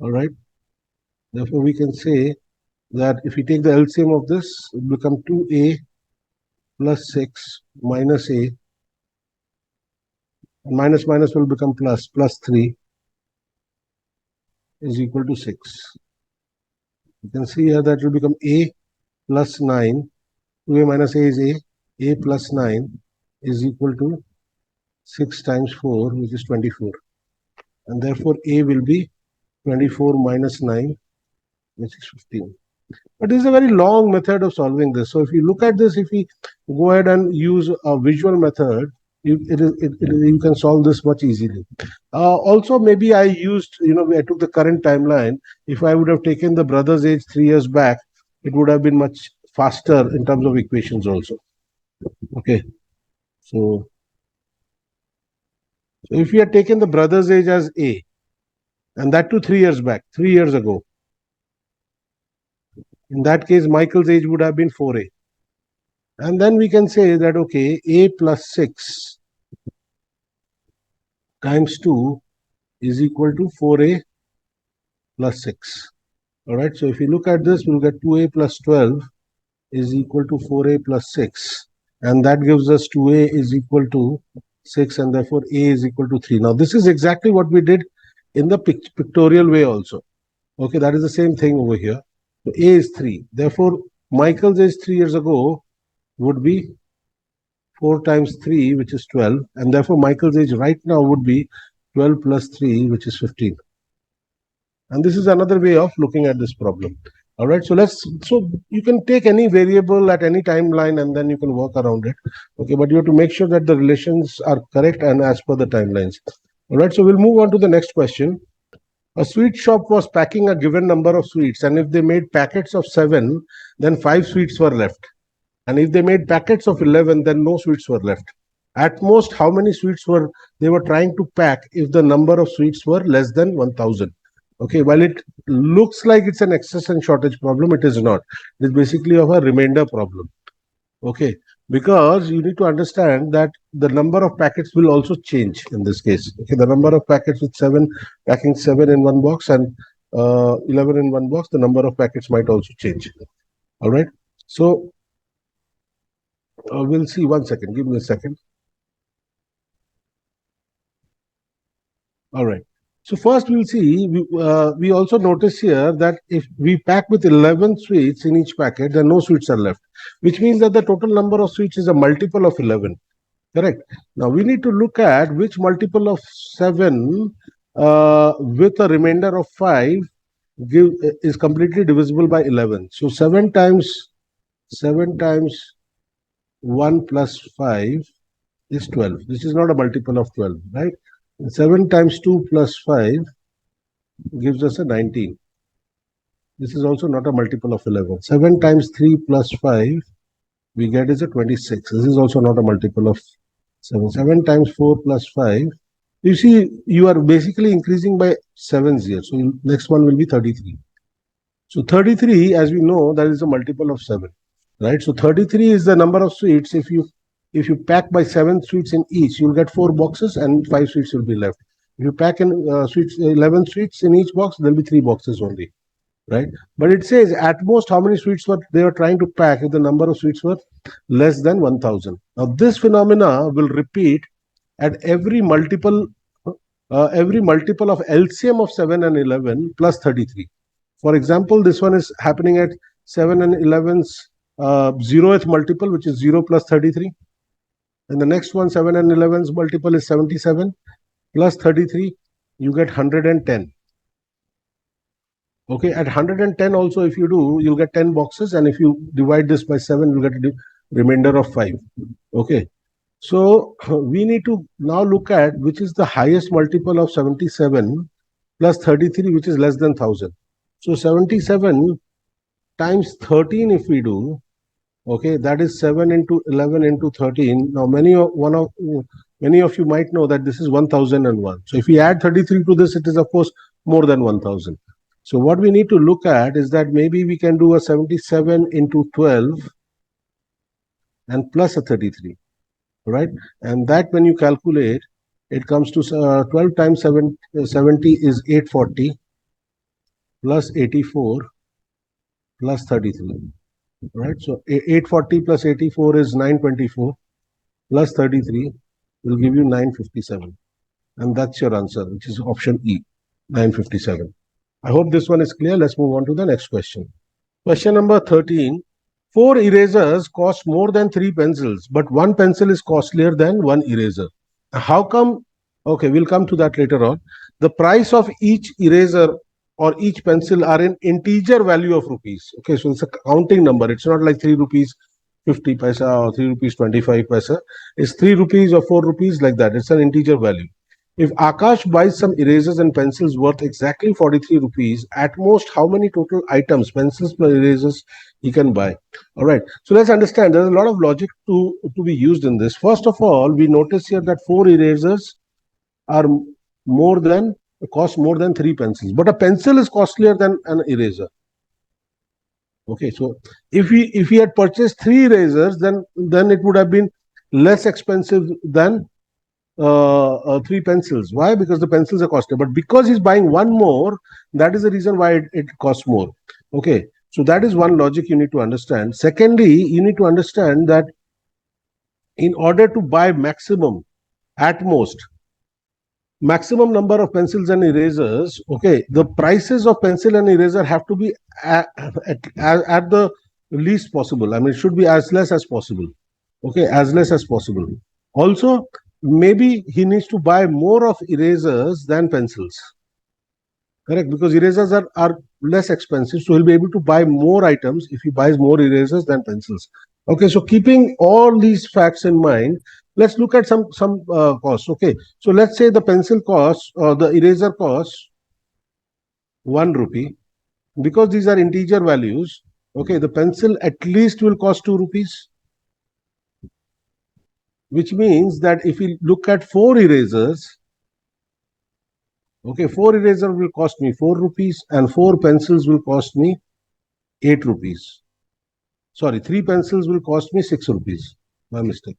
[SPEAKER 1] All right. Therefore, we can say that if we take the LCM of this, it will become 2A plus 6 minus A. And minus minus will become plus 3 is equal to 6. You can see here that will become A plus 9. 2A minus A is A. A plus 9 is equal to 6 times 4, which is 24. and therefore A will be 24 minus 9, which is 15. But this is a very long method of solving this. So if you look at this, if we go ahead and use a visual method, you can solve this much easily. Also, maybe I used, I took the current timeline. If I would have taken the brother's age 3 years back, it would have been much faster in terms of equations also. Okay. So if we had taken the brother's age as A, and that too 3 years back, 3 years ago, in that case, Michael's age would have been 4A. And then we can say that, okay, A plus 6 times 2 is equal to 4A plus 6. All right, so if you look at this, we'll get 2A plus 12 is equal to 4A plus 6. And that gives us 2A is equal to 6, and therefore A is equal to 3. Now, this is exactly what we did in the pictorial way also. Okay, that is the same thing over here. So A is 3. Therefore, Michael's age 3 years ago would be 4 times 3, which is 12. And therefore, Michael's age right now would be 12 plus 3, which is 15. And this is another way of looking at this problem. All right, so you can take any variable at any timeline and then you can work around it. Okay, but you have to make sure that the relations are correct and as per the timelines. All right, so we'll move on to the next question. A sweet shop was packing a given number of sweets, and if they made packets of 7, then 5 sweets were left. And if they made packets of 11, then no sweets were left. At most, how many sweets were they were trying to pack if the number of sweets were less than 1000? Okay, while it looks like it's an excess and shortage problem, it is not. It is basically of a remainder problem. Okay, because you need to understand that the number of packets will also change in this case. Okay, the number of packets with 7, packing 7 in one box and 11 in one box, the number of packets might also change. All right, so we'll see. One second, give me a second. All right. So first we'll see, we also notice here that if we pack with 11 sweets in each packet, then no sweets are left, which means that the total number of sweets is a multiple of 11. Correct. Now we need to look at which multiple of 7 with a remainder of 5 is completely divisible by 11. So 7 times 1 plus 5 is 12. This is not a multiple of 12, right? 7 times 2 plus 5 gives us a 19. This is also not a multiple of 11. 7 times 3 plus 5 we get is a 26. This is also not a multiple of 7. 7 times 4 plus 5. You see, you are basically increasing by 7s here. So next one will be 33. So 33, as we know, that is a multiple of 7, right? So 33 is the number of sweets. If you pack by 7 sweets in each, you'll get 4 boxes and 5 sweets will be left. If you pack in 11 sweets in each box, there'll be 3 boxes only, right? But it says at most how many sweets they were trying to pack if the number of sweets were less than 1000. Now this phenomena will repeat at every multiple of LCM of 7 and 11 plus 33. For example, this one is happening at 7 and 11's 0th multiple, which is 0 plus 33. And the next one, 7 and 11's multiple is 77 plus 33, you get 110. Okay, at 110 also, if you do, you'll get 10 boxes. And if you divide this by 7, you'll get a remainder of 5. Okay, so we need to now look at which is the highest multiple of 77 plus 33, which is less than 1000. So 77 times 13 if we do, okay, that is 7 into 11 into 13. Now, many of you might know that this is 1001. So if we add 33 to this, it is of course more than 1000. So what we need to look at is that maybe we can do a 77 into 12 and plus a 33, right? And that when you calculate, it comes to 12 times 70 is 840 plus 84 plus 33. Right, so 840 plus 84 is 924 plus 33 will give you 957, and that's your answer, which is option E, 957. I hope this one is clear. Let's move on to the next question. Question number 13. 4 erasers cost more than 3 pencils, but 1 pencil is costlier than 1 eraser. How come? Okay, we'll come to that later on.
[SPEAKER 2] the price of each eraser or each pencil are in integer value of rupees. Okay, so it's a counting number. It's not like 3 rupees 50 paisa or 3 rupees 25 paisa. It's 3 rupees or 4 rupees, like that. It's an integer value. If Akash buys some erasers and pencils worth exactly 43 rupees, at most how many total items, pencils plus erasers, he can buy? All right. So let's understand there's a lot of logic to be used in this. First of all, we notice here that 4 erasers are more than cost more than 3 pencils, but a pencil is costlier than an eraser. Okay, so if he had purchased 3 erasers, then it would have been less expensive than 3 pencils. Why? Because the pencils are costly. But because he's buying one more, that is the reason why it costs more. Okay, so that is one logic you need to understand. Secondly, you need to understand that in order to buy maximum, at most, maximum number of pencils and erasers, okay, the prices of pencil and eraser have to be at the least possible. I mean, it should be as less as possible. Okay, as less as possible. Also, maybe he needs to buy more of erasers than pencils. Correct, because erasers are less expensive, so he'll be able to buy more items if he buys more erasers than pencils. Okay, so keeping all these facts in mind, let's look at some costs. Okay, so let's say the pencil costs or the eraser costs 1 rupee. Because these are integer values, okay, the pencil at least will cost 2 rupees. Which means that if we look at 4 erasers, okay, 4 erasers will cost me 4 rupees and 4 pencils will cost me 8 rupees. Sorry, 3 pencils will cost me 6 rupees. My mistake.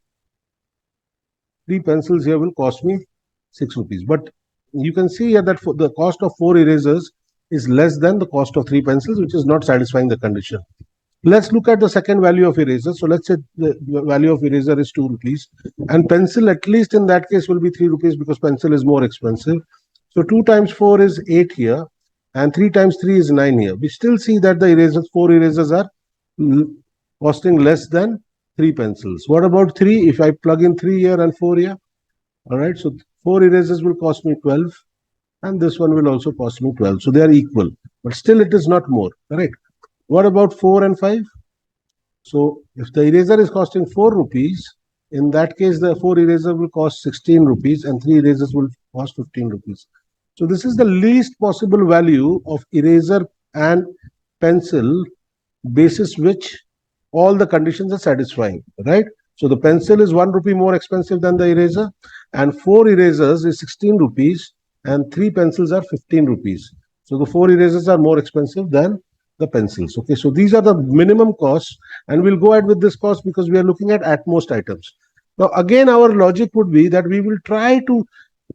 [SPEAKER 2] 3 pencils here will cost me 6 rupees. But you can see here that the cost of 4 erasers is less than the cost of 3 pencils, which is not satisfying the condition. Let's look at the second value of eraser. So let's say the value of eraser is 2 rupees and pencil, at least in that case, will be 3 rupees because pencil is more expensive. So 2 times 4 is 8 here and 3 times 3 is 9 here. We still see that the erasers, 4 erasers are costing less than 3 pencils. What about 3? If I plug in 3 here and 4 here, all right, so 4 erasers will cost me 12 and this one will also cost me 12. So they are equal, but still it is not more, correct? What about 4 and 5? So if the eraser is costing 4 rupees, in that case, the 4 eraser will cost 16 rupees and 3 erasers will cost 15 rupees. So this is the least possible value of eraser and pencil basis which all the conditions are satisfying, right? So the pencil is 1 rupee more expensive than the eraser and 4 erasers is 16 rupees and 3 pencils are 15 rupees. So the 4 erasers are more expensive than the pencils. Okay, so these are the minimum costs and we'll go ahead with this cost because we are looking at most items. Now again, our logic would be that we will try to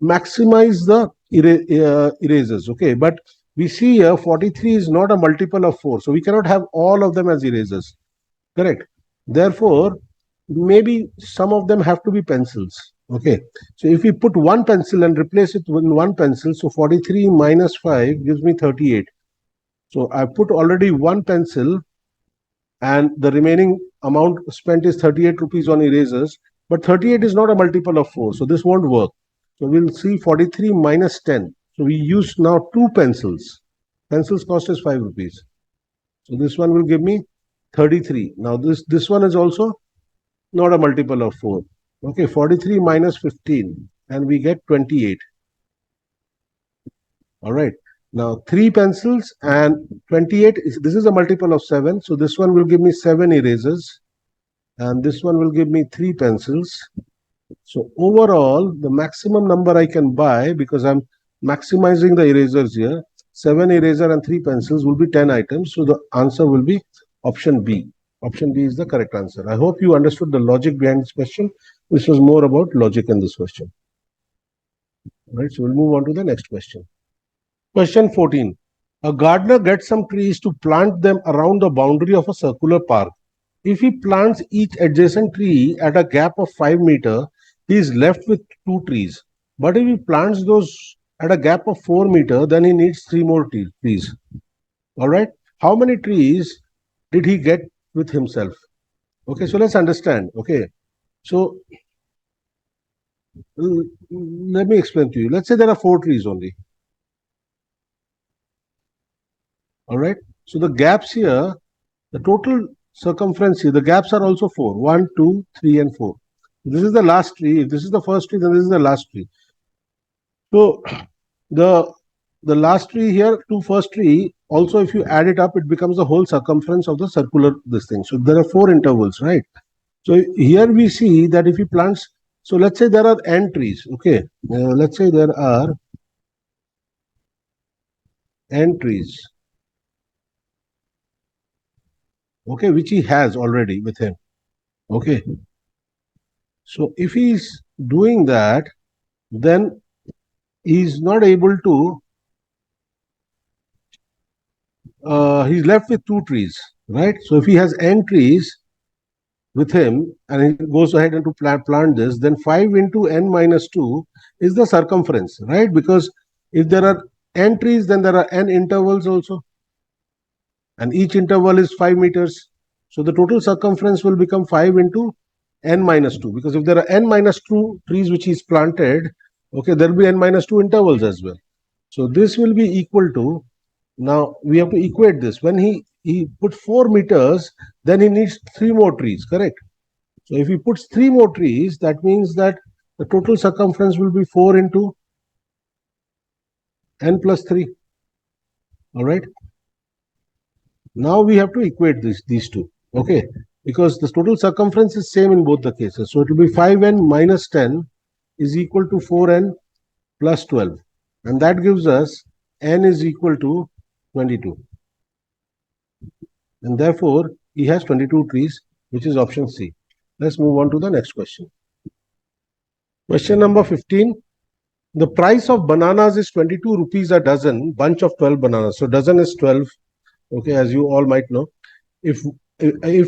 [SPEAKER 2] maximize the erasers. Okay, but we see here 43 is not a multiple of 4, so we cannot have all of them as erasers. Correct. Therefore, maybe some of them have to be pencils. Okay, so if we put one pencil and replace it with one pencil, so 43 minus 5 gives me 38. So I put already one pencil and the remaining amount spent is 38 rupees on erasers, but 38 is not a multiple of 4, so this won't work. So we'll see 43 minus 10. So we use now 2 pencils. Pencils cost is 5 rupees. So this one will give me 33. Now this one is also not a multiple of 4. Okay, 43 minus 15 and we get 28. All right. Now 3 pencils and 28, this is a multiple of 7. So this one will give me 7 erasers and this one will give me 3 pencils. So overall, the maximum number I can buy, because I'm maximizing the erasers here, 7 eraser and 3 pencils will be 10 items. So the answer will be option B. Option B is the correct answer. I hope you understood the logic behind this question. This was more about logic in this question. All right, so we'll move on to the next question. Question 14. A gardener gets some trees to plant them around the boundary of a circular park. If he plants each adjacent tree at a gap of 5 meters, he is left with 2 trees. But if he plants those at a gap of 4 meters, then he needs 3 more trees. All right. How many trees did he get with himself? Okay, so let's understand. Okay, so let me explain to you. Let's say there are 4 trees only. All right. So the gaps here, the total circumference here, the gaps are also 4. 1, 2, 3, and 4. This is the last tree. If this is the first tree, then this is the last tree. So the last tree here to first tree, also if you add it up, it becomes the whole circumference of the circular this thing. So there are 4 intervals, right? So here we see that if he plants, so let's say there are n trees, okay? Let's say there are n trees, okay, which he has already with him, okay? So if he's doing that, then he's not able to, he's left with 2 trees, right? So if he has n trees with him and he goes ahead and to plant this, then 5 into n minus 2 is the circumference, right? Because if there are n trees, then there are n intervals also. And each interval is 5 meters. So the total circumference will become 5 into n minus 2. Because if there are n minus 2 trees which is planted, okay, there will be n minus 2 intervals as well. So this will be equal to, now we have to equate this. When he put 4 meters, then he needs 3 more trees, correct? So if he puts 3 more trees, that means that the total circumference will be 4 into n plus 3. All right. Now we have to equate these two, okay? Because the total circumference is same in both the cases. So it will be 5n minus 10 is equal to 4n plus 12. And that gives us n is equal to 22. And therefore, he has 22 trees, which is option C. Let's move on to the next question. Question number 15. The price of bananas is 22 rupees a dozen, bunch of 12 bananas. So dozen is 12, okay, as you all might know. If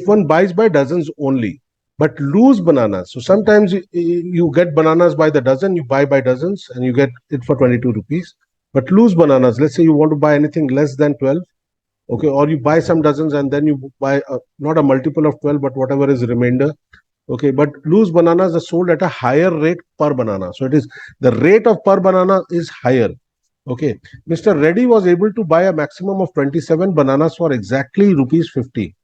[SPEAKER 2] one buys by dozens only, but loose bananas, so sometimes you get bananas by the dozen, you buy by dozens and you get it for 22 rupees. But loose bananas, let's say you want to buy anything less than 12, okay, or you buy some dozens and then you buy not a multiple of 12, but whatever is remainder, okay, but loose bananas are sold at a higher rate per banana. So it is the rate of per banana is higher. Okay, Mr. Reddy was able to buy a maximum of 27 bananas for exactly rupees 50.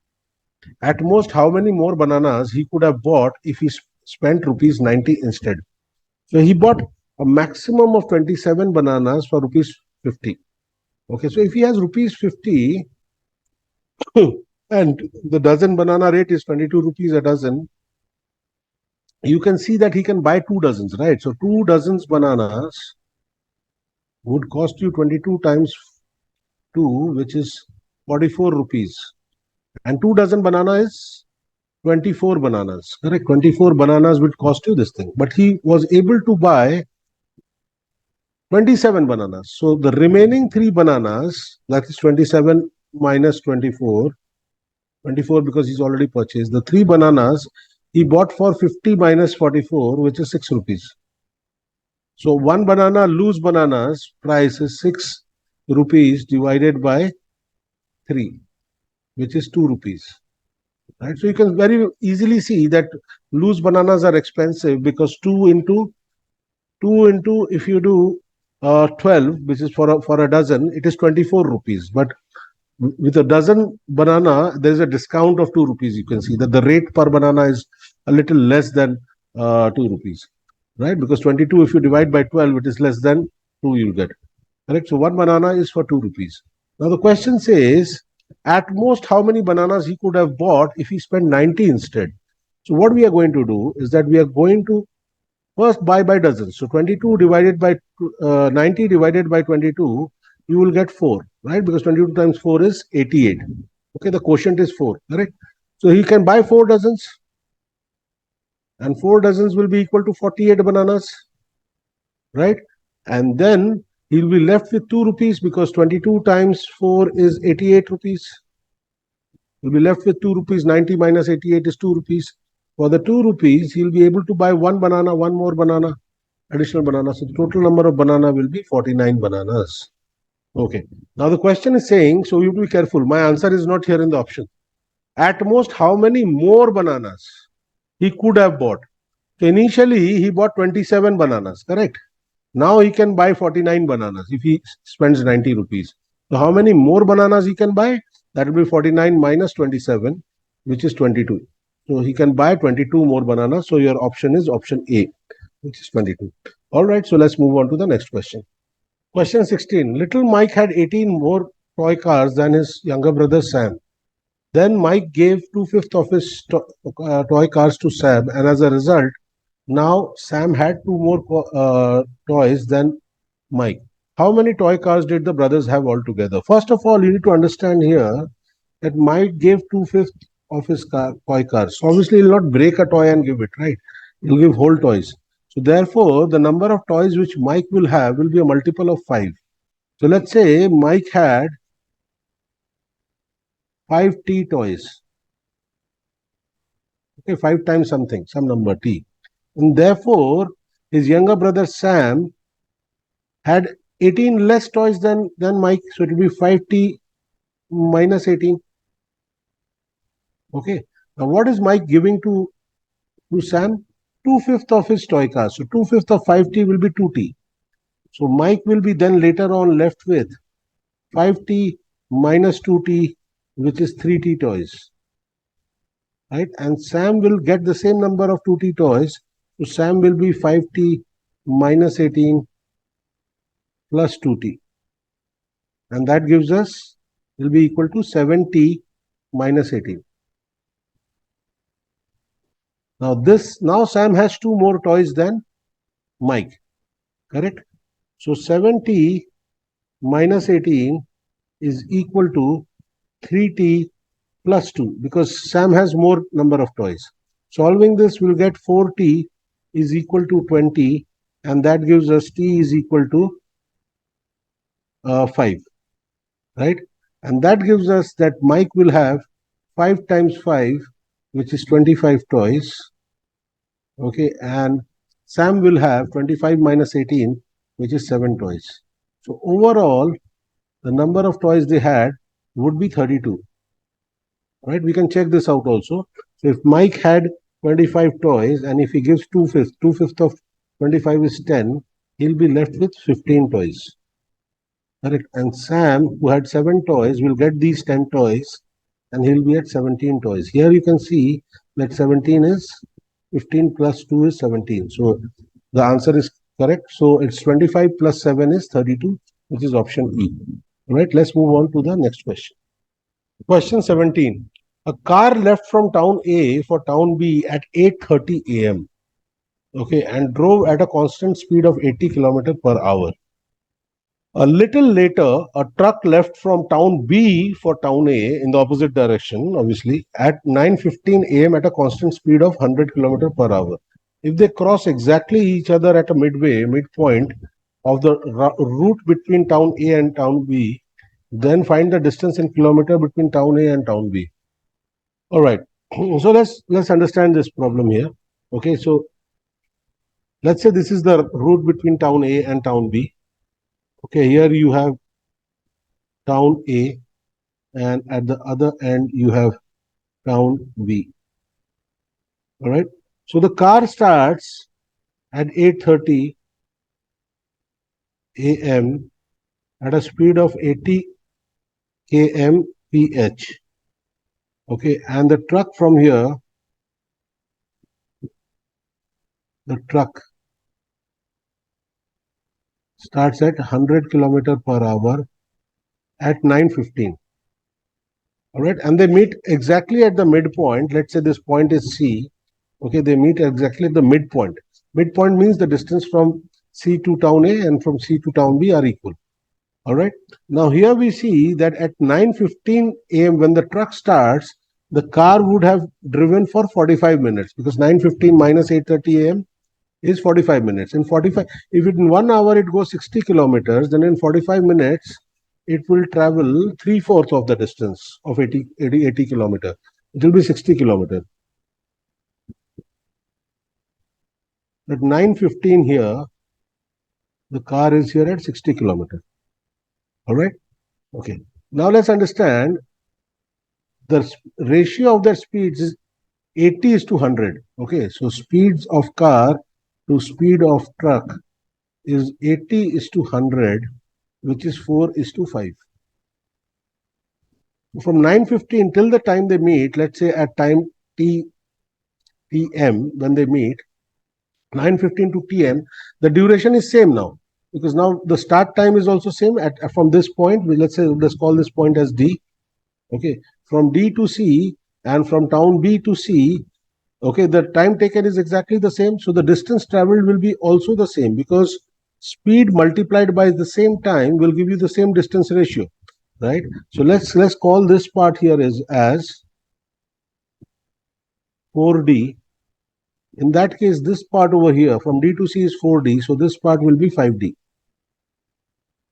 [SPEAKER 2] At most, how many more bananas he could have bought if he spent rupees 90 instead? So he bought a maximum of 27 bananas for rupees 50. Okay, so if he has rupees 50 and the dozen banana rate is 22 rupees a dozen, you can see that he can buy 2 dozens, right? So 2 dozens bananas would cost you 22 times 2, which is 44 rupees. And 2 dozen banana is 24 bananas, correct? 24 bananas would cost you this thing. But he was able to buy 27 bananas. So the remaining 3 bananas, that is 27 minus 24, 24 because he's already purchased. The 3 bananas he bought for 50 minus 44, which is 6 rupees. So 1 banana, loose bananas price is 6 rupees divided by 3, which is 2 rupees. Right? So you can very easily see that loose bananas are expensive because 2 into if you do 12, which is for a dozen, it is 24 rupees. But with a dozen banana, there is a discount of 2 rupees. You can see that the rate per banana is a little less than 2 rupees, right? Because 22, if you divide by 12, it is less than 2 you'll get, correct? So 1 banana is for 2 rupees. Now the question says, at most, how many bananas he could have bought if he spent 90 instead? So what we are going to do is that we are going to first buy by dozens. So 22 divided by 90 divided by 22, you will get 4, right? Because 22 times 4 is 88. Okay, the quotient is 4, correct? So he can buy 4 dozens. And 4 dozens will be equal to 48 bananas, right? And then he'll be left with 2 rupees because 22 times 4 is 88 rupees. He'll be left with 2 rupees. 90 minus 88 is 2 rupees. For the 2 rupees, he'll be able to buy 1 banana, 1 more banana, additional banana. So the total number of banana will be 49 bananas. Okay. Now the question is saying, so you have to be careful. My answer is not here in the option. At most, how many more bananas he could have bought? So initially, he bought 27 bananas, correct? Now he can buy 49 bananas if he spends 90 rupees.
[SPEAKER 1] So how many more bananas he can buy? That will be 49 minus 27, which is 22. So he can buy 22 more bananas. So your option is option A, which is 22. All right, so let's move on to the next question. Question 16. Little Mike had 18 more toy cars than his younger brother Sam. Then Mike gave 2/5 of his toy cars to Sam, and as a result, now Sam had two more toys than Mike. How many toy cars did the brothers have altogether? First of all, you need to understand here that Mike gave 2/5 of his toy cars. So obviously, he'll not break a toy and give it, right? He'll give whole toys. So therefore, the number of toys which Mike will have will be a multiple of 5. So let's say Mike had 5 T toys. Okay, 5 times something, some number T. And therefore, his younger brother Sam had 18 less toys than Mike. So it will be 5T minus 18. Okay. Now what is Mike giving to Sam? 2/5 of his toy car. So 2/5 of 5T will be 2T. So Mike will be then later on left with 5T minus 2T, which is 3T toys. Right? And Sam will get the same number of 2T toys. So Sam will be 5T minus 18 plus 2T. And that gives us, will be equal to 7T minus 18. Now Sam has 2 more toys than Mike. Correct? So 7T minus 18 is equal to 3T plus 2 because Sam has more number of toys. Solving this, we'll get 4T is equal to 20, and that gives us T is equal to 5. Right? And that gives us that Mike will have 5 times 5, which is 25 toys. Okay, and Sam will have 25 minus 18, which is 7 toys. So overall, the number of toys they had would be 32. Right? We can check this out also. So if Mike had 25 toys and if he gives 2/5 of 25 is 10, he'll be left with 15 toys. Correct? And Sam, who had 7 toys, will get these 10 toys and he'll be at 17 toys. Here you can see that 17 is 15 plus 2 is 17. So the answer is correct. So it's 25 plus 7 is 32, which is option E. All right, let's move on to the next question. Question 17. A car left from town A for town B at 8:30 a.m. Okay, and drove at a constant speed of 80 km per hour. A little later, a truck left from town B for town A in the opposite direction, obviously, at 9:15 a.m. at a constant speed of 100 km per hour. If they cross exactly each other at a midpoint of the route between town A and town B, then find the distance in kilometer between town A and town B. All right. So let's understand this problem here. Okay, so let's say this is the route between town A and town B. Okay, here you have town A, and at the other end you have town B. All right. So the car starts at 8:30 a.m. at a speed of 80 km/h. Okay, and the truck from here, the truck starts at 100 km per hour at 9:15. All right, and they meet exactly at the midpoint. Let's say this point is C. Okay, they meet exactly at the midpoint. Midpoint means the distance from C to town A and from C to town B are equal. All right. Now here we see that at 9:15 a.m. when the truck starts, the car would have driven for 45 minutes because 9:15 minus 8:30 a.m. is 45 minutes. In 45, if in 1 hour it goes 60 kilometers, then in 45 minutes it will travel 3/4 of the distance of 80 kilometer. It will be 60 kilometer. At 9:15 here, the car is here at 60 kilometer. All right. Okay. Now let's understand the ratio of their speeds is 80 is to 100. Okay. So speeds of car to speed of truck is 80 is to 100, which is 4 is to 5. from 9:15 till the time they meet, let's say at time tm, when they meet, 9:15 to tm, the duration is same now, because now the start time is also same at from this point. Let's call this point as D. Okay, from D to C and from town B to C. Okay, the time taken is exactly the same, so the distance traveled will be also the same, because speed multiplied by the same time will give you the same distance ratio, right? So let's call this part here as 4D. In that case, this part over here from D to C is 4D, so this part will be 5D.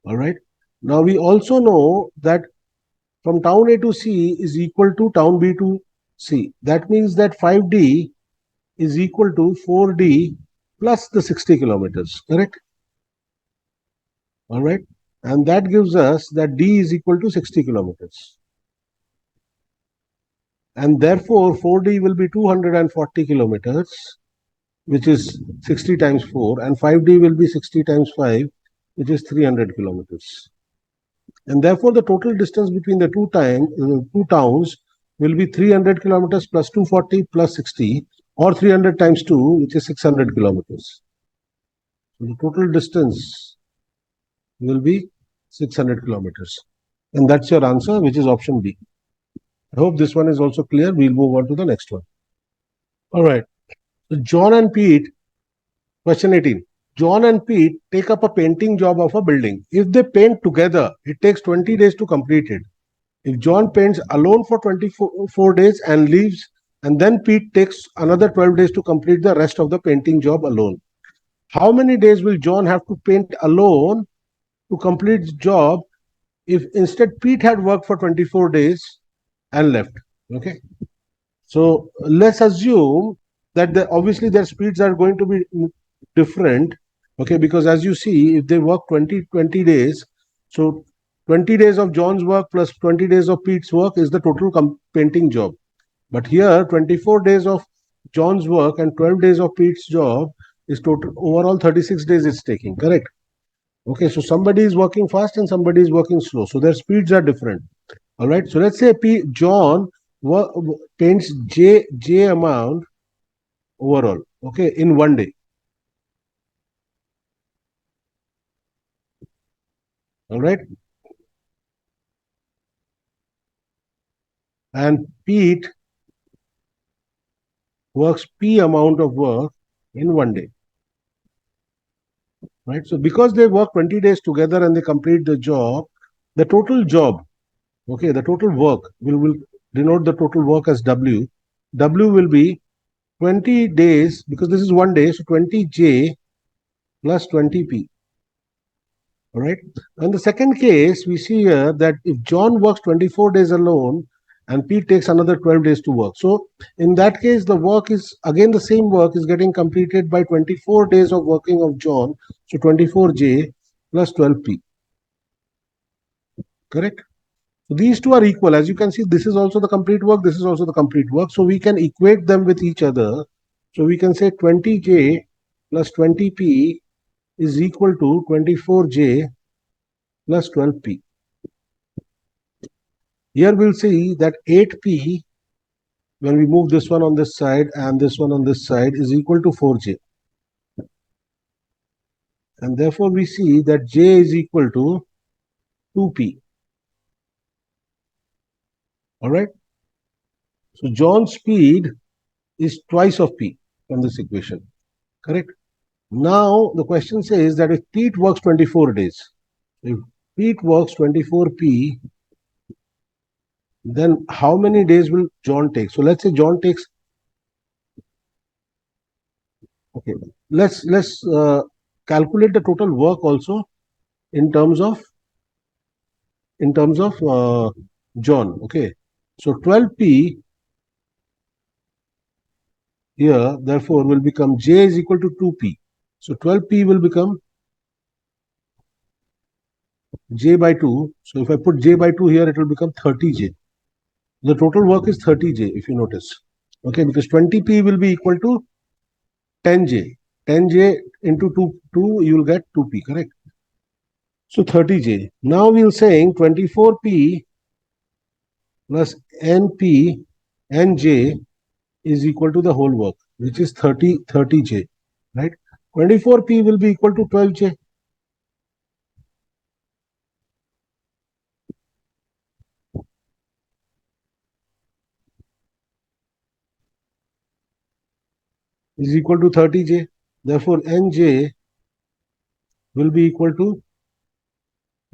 [SPEAKER 1] All right. Now we also know that from town A to C is equal to town B to C. That means that 5D is equal to 4D plus the 60 kilometers, correct? All right. And that gives us that D is equal to 60 kilometers. And therefore, 4D will be 240 kilometers, which is 60 times 4, and 5D will be 60 times 5, which is 300 kilometers. And therefore, the total distance between the two towns will be 300 kilometers plus 240 plus 60, or 300 times 2, which is 600 kilometers. So the total distance will be 600 kilometers. And that's your answer, which is option B. I hope this one is also clear. We'll move on to the next one. All right. So John and Pete, question 18. John and Pete take up a painting job of a building. If they paint together, it takes 20 days to complete it. If John paints alone for 24 days and leaves, and then Pete takes another 12 days to complete the rest of the painting job alone, how many days will John have to paint alone to complete the job if instead Pete had worked for 24 days and left? Okay. So let's assume that obviously their speeds are going to be different. Okay, because as you see, if they work 20 days, so 20 days of John's work plus 20 days of Pete's work is the total painting job. But here, 24 days of John's work and 12 days of Pete's job is total overall 36 days it's taking, correct? Okay, so somebody is working fast and somebody is working slow. So their speeds are different. All right, so let's say John paints J amount overall, okay, in one day. All right. And Pete works P amount of work in one day. Right. So because they work 20 days together and they complete the job, the total job, okay, the total work will denote the total work as W. W will be 20 days, because this is one day, so 20J plus 20P. All right. And the second case, we see here that if John works 24 days alone and Pete takes another 12 days to work. So in that case, the work is again the same work is getting completed by 24 days of working of John. So 24J plus 12P. Correct? So these two are equal. As you can see, this is also the complete work. This is also the complete work. So we can equate them with each other. So we can say 20J plus 20P is equal to 24J plus 12P. Here we'll see that 8P, when we move this one on this side and this one on this side, is equal to 4J. And therefore we see that J is equal to 2P. All right. So John's speed is twice of P from this equation. Correct. Now the question says that if Pete works 24 days, if Pete works 24P, then how many days will John take? So let's say John takes. Okay, let's calculate the total work also in terms of John. Okay, so 12P here therefore will become J is equal to 2P. So 12P will become J by 2. So if I put J by 2 here, it will become 30J. The total work is 30J, if you notice. Okay, because 20P will be equal to 10J. 10J into 2, you will get 2P, correct? So 30J. Now we are saying 24P
[SPEAKER 2] plus NP NJ is equal to the whole work, which is 30J, right? 24P will be equal to 12J. Is equal to 30J. Therefore, NJ will be equal to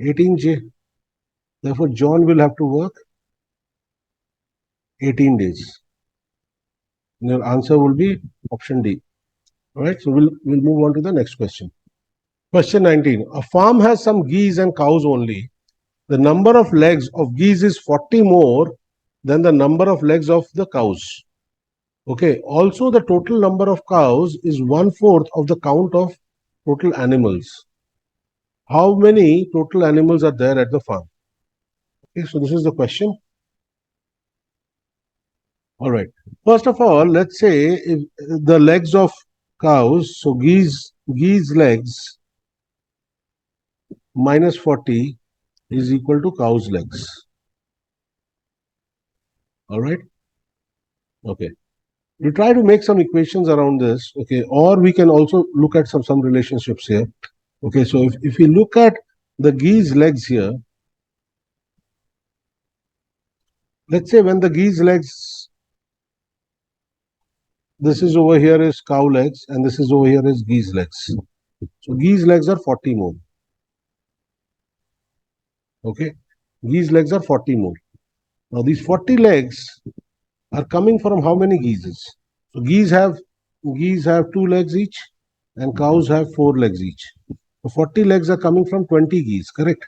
[SPEAKER 2] 18J. Therefore, John will have to work 18 days. Your answer will be option D. All right, so we'll move on to the next question. Question 19. A farm has some geese and cows only. The number of legs of geese is 40 more than the number of legs of the cows. Okay, also the total number of cows is 1/4 of the count of total animals. How many total animals are there at the farm? Okay, so this is the question. All right. First of all, let's say if the legs of cows, so geese legs minus 40 is equal to cow's legs. All right. Okay. We try to make some equations around this. Okay. Or we can also look at some relationships here. Okay. So if we look at the geese legs here, let's say when the geese legs, this is over here is cow legs and this is over here is geese legs. So geese legs are 40 more. Okay. Geese legs are 40 more. Now these 40 legs are coming from how many geese? So geese have 2 legs each and cows have 4 legs each. So 40 legs are coming from 20 geese, correct?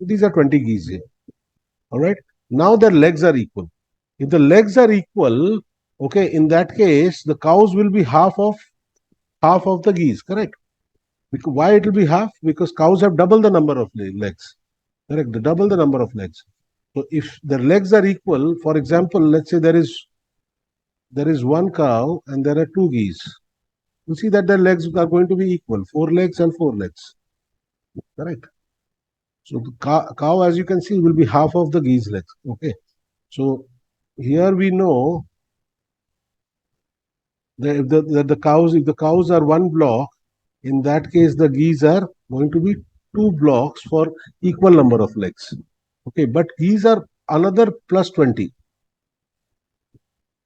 [SPEAKER 2] These are 20 geese here. All right. Now their legs are equal. If the legs are equal, okay, in that case, the cows will be half of the geese, correct? Because why it will be half? Because cows have double the number of legs, correct? Double the number of legs. So if the legs are equal, for example, let's say there is one cow and there are 2 geese. You see that their legs are going to be equal, 4 legs and 4 legs, correct? So the cow, as you can see, will be half of the geese legs. Okay. So here we know that if the cows are 1 block, in that case the geese are going to be 2 blocks for equal number of legs. Okay, but geese are another plus 20.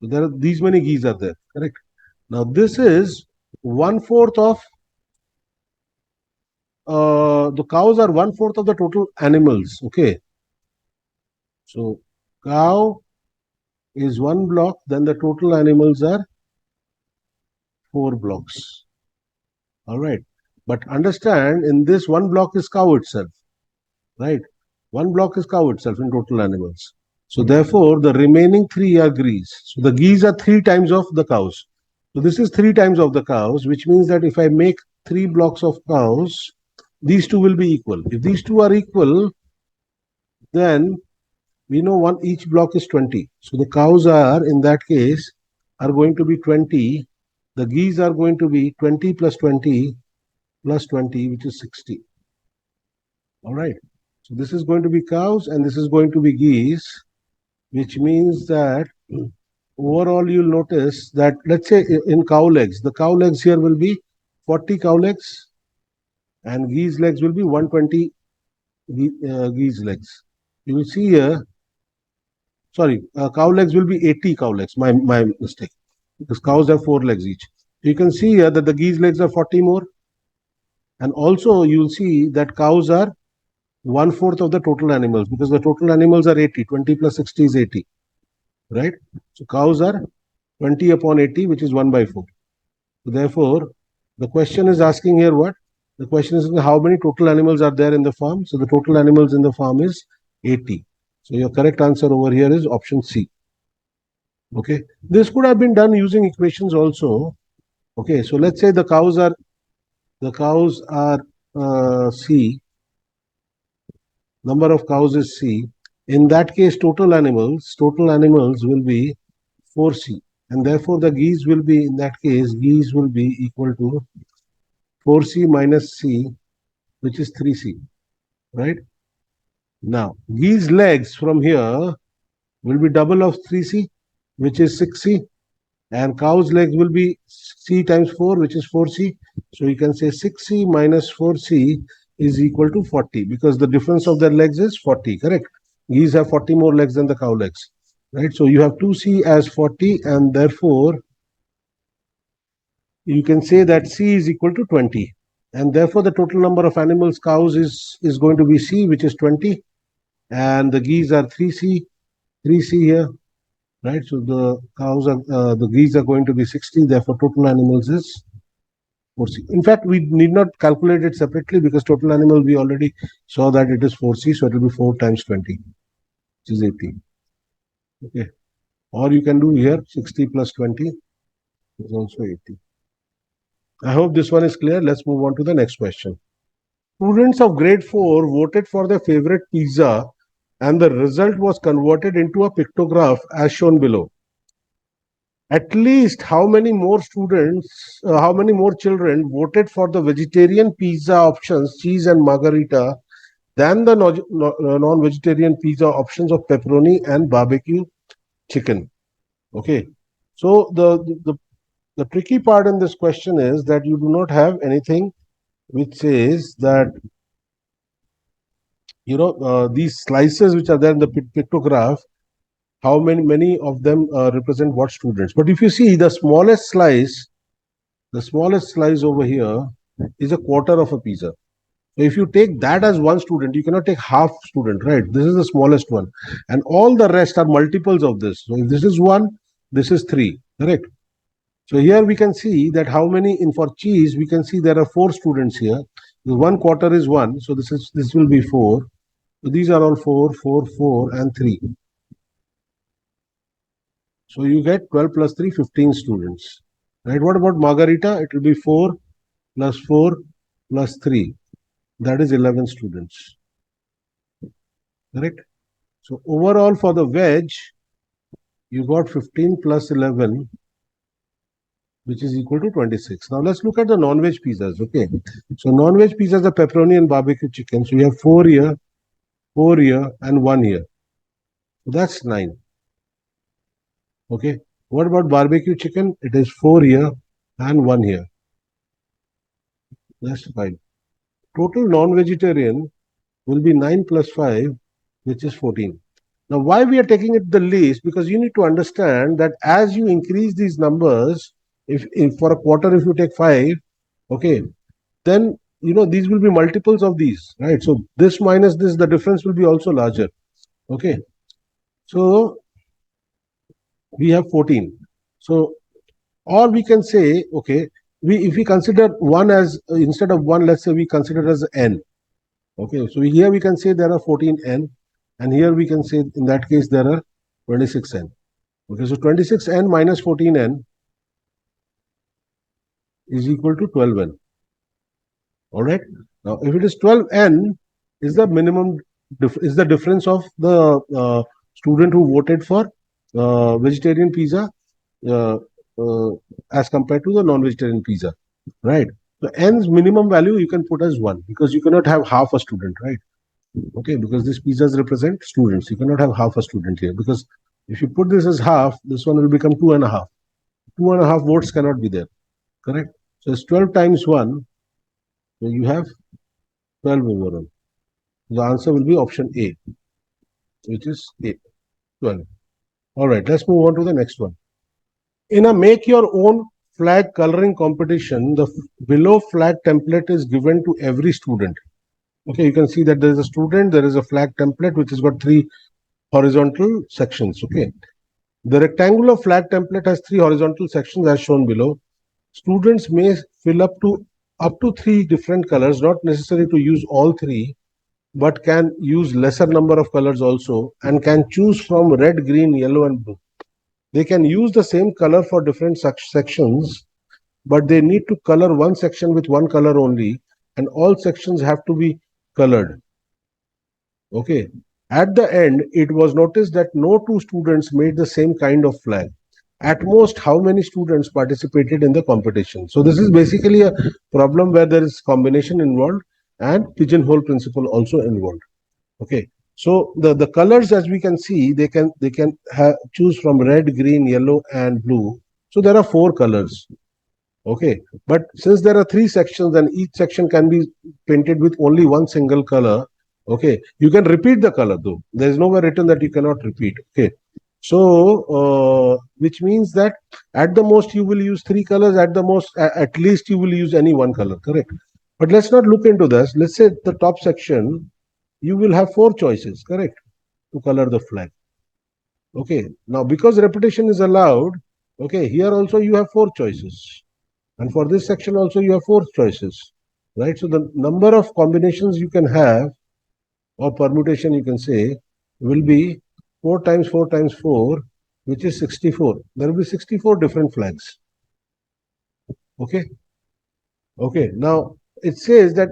[SPEAKER 2] So there are these many geese are there, correct? Now this is 1/4 of the cows are 1/4 of the total animals. Okay, so cow is 1 block, then the total animals are 4 blocks. All right, but understand in this 1 block is cow itself, right? 1 block is cow itself in total animals. So therefore, the remaining 3 are geese. So the geese are 3 times of the cows. So this is 3 times of the cows, which means that if I make 3 blocks of cows, these 2 will be equal. If these 2 are equal, then we know each block is 20. So the cows are, in that case, are going to be 20. The geese are going to be 20 plus 20 plus 20, which is 60. All right. So this is going to be cows and this is going to be geese, which means that overall you'll notice that, let's say in cow legs, the cow legs here will be 40 cow legs and geese legs will be 120 geese legs. You will see here, sorry, cow legs will be 80 cow legs, my mistake, because cows have 4 legs each. You can see here that the geese legs are 40 more, and also you will see that cows are 1/4 of the total animals, because the total animals are 80. 20 plus 60 is 80, right? So cows are 20 upon 80, which is 1/4. So therefore, the question is asking here what? The question is how many total animals are there in the farm? So the total animals in the farm is 80. So your correct answer over here is option C. Okay. This could have been done using equations also. Okay. So let's say the cows are C. Number of cows is C. In that case, total animals will be 4C. And therefore, the geese will be, in that case, geese will be equal to 4C minus C, which is 3C, right?
[SPEAKER 1] Now, these legs from here will be double of 3c, which is 6c, and cow's legs will be c times 4, which is 4c. So you can say 6c minus 4c is equal to 40 because the difference of their legs is 40, correct? Geese have 40 more legs than the cow legs, right? So you have 2c as 40, and therefore you can say that c is equal to 20. And therefore the total number of animals, cows, is going to be c, which is 20. And the geese are 3c here, right? So the geese are going to be 60. Therefore, total animals is 4c. In fact, we need not calculate it separately because total animal we already saw that it is 4c. So it will be 4 times 20, which is 80. Okay. Or you can do here 60 plus 20 is also 80. I hope this one is clear. Let's move on to the next question. Students of grade 4 voted for their favorite pizza, and the result was converted into a pictograph as shown below. At least how many more children voted for the vegetarian pizza options, cheese and margarita, than the non-vegetarian pizza options of pepperoni and barbecue chicken? Okay. So the tricky part in this question is that you do not have anything which says that, these slices which are there in the pictograph, how many of them represent what students. But if you see the smallest slice over here is a quarter of a pizza. So if you take that as one student, you cannot take half student, right? This is the smallest one. And all the rest are multiples of this. So if this is 1, this is 3, correct? So here we can see that how many for cheese, we can see there are 4 students here. The 1 quarter is 1, so this will be 4. So these are all 4, 4, 4, and 3. So you get 12 plus 3, 15 students. Right? What about margarita? It will be 4 plus 4 plus 3. That is 11 students. Correct? So overall for the veg, you got 15 plus 11, which is equal to 26. Now let's look at the non-veg pizzas. Okay. So non-veg pizzas are pepperoni and barbecue chicken. So you have 4 here, 4 here, and 1 here. So that's 9. Okay. What about barbecue chicken? It is 4 here and 1 here. That's 5. Total non-vegetarian will be 9 plus 5, which is 14. Now, why we are taking it the least? Because you need to understand that as you increase these numbers, if for a quarter, if you take 5, okay, then, these will be multiples of these, right? So this minus this, the difference will be also larger. Okay. So we have 14. So, or we can say, okay, if we consider 1 as, instead of 1, let's say we consider as n. Okay, so here we can say there are 14n, and here we can say in that case there are 26n. Okay, so 26n minus 14n is equal to 12n. All right. Now, if it is 12n, is the minimum is the difference of the student who voted for vegetarian pizza as compared to the non-vegetarian pizza, right? So n's minimum value you can put as 1 because you cannot have half a student, right? Okay, because these pizzas represent students. You cannot have half a student here because if you put this as half, this one will become 2.5. 2.5 votes cannot be there, correct? So it's 12 times 1. So you have 12 overall. The answer will be option A, which is A, 12. All right, let's move on to the next one. In a make your own flag coloring competition, the below flag template is given to every student. Okay, you can see that there is a student, there is a flag template which has got 3 horizontal sections. Okay, the rectangular flag template has 3 horizontal sections as shown below. Students may fill up to 3 different colors, not necessary to use all 3, but can use lesser number of colors also, and can choose from red, green, yellow, and blue. They can use the same color for different sections, but they need to color one section with one color only, and all sections have to be colored. Okay. At the end, it was noticed that no 2 students made the same kind of flag. At most, how many students participated in the competition? So this is basically a problem where there is combination involved and pigeonhole principle also involved. Okay. So the colors, as we can see, they can choose from red, green, yellow, and blue. So there are 4 colors. Okay, but since there are 3 sections and each section can be painted with only one single color, okay, you can repeat the color though. There is nowhere written that you cannot repeat. Okay, so which means that at the most you will use 3 colors, at the most at least you will use any one color, correct? But let's not look into this. Let's say the top section, you will have 4 choices, correct, to color the flag. Okay, now because repetition is allowed, okay, here also you have 4 choices. And for this section also you have 4 choices, right? So the number of combinations you can have, or permutation you can say, will be 4 times 4 times 4, which is 64. There will be 64 different flags. Okay. Okay. Now it says that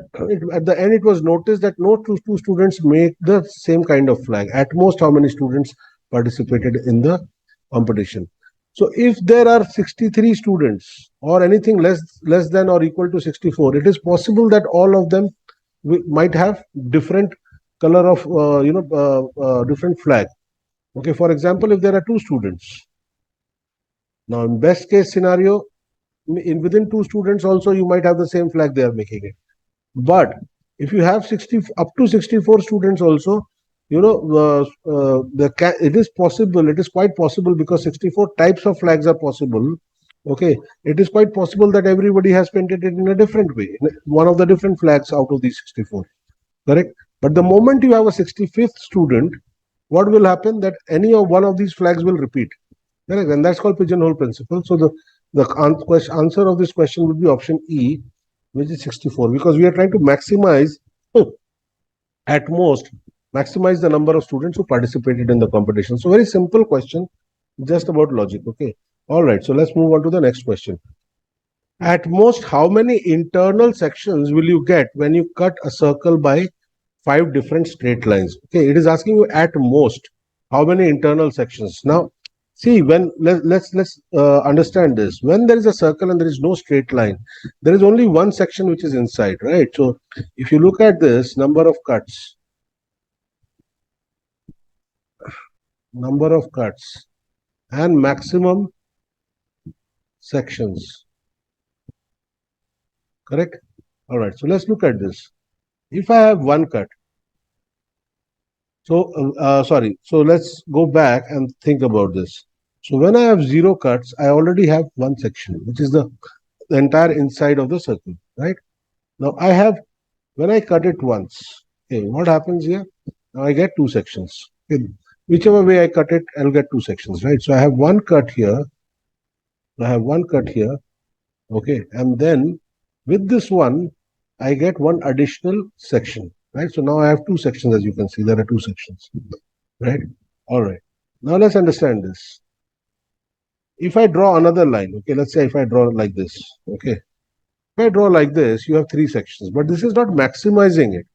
[SPEAKER 1] at the end it was noticed that no two students make the same kind of flag. At most, how many students participated in the competition? So if there are 63 students or anything less than or equal to 64, it is possible that all of them might have different color of different flag. Okay, for example, if there are 2 students, now in best case scenario, within 2 students also you might have the same flag they are making it. But if you have 60 up to 64 students also, you know, it is possible, it is quite possible, because 64 types of flags are possible. Okay, it is quite possible that everybody has painted it in a different way, one of the different flags out of these 64, correct? But the moment you have a 65th student, what will happen? That any of one of these flags will repeat, correct? And that's called pigeonhole principle. So the answer of this question would be option E, which is 64, because we are trying to maximize, at most, maximize the number of students who participated in the competition. So very simple question, just about logic. Okay. All right. So let's move on to the next question. At most, how many internal sections will you get when you cut a circle by 5 different straight lines? Okay. It is asking you at most how many internal sections. Now, see, when let's understand this. When there is a circle and there is no straight line, there is only one section which is inside, right? So if you look at this number of cuts and maximum sections, correct? All right, so let's look at this. If I have one cut, so let's go back and think about this. So when I have 0 cuts, I already have one section, which is the entire inside of the circle, right? Now I have, when I cut it once, okay, what happens here? Now I get 2 sections. Okay. Whichever way I cut it, I'll get 2 sections, right? So I have one cut here, okay, and then with this one, I get one additional section, right? So now I have 2 sections, as you can see, there are 2 sections, right? All right. Now let's understand this. If I draw another line, okay, let's say if I draw like this, okay. If I draw like this, you have 3 sections, but this is not maximizing it.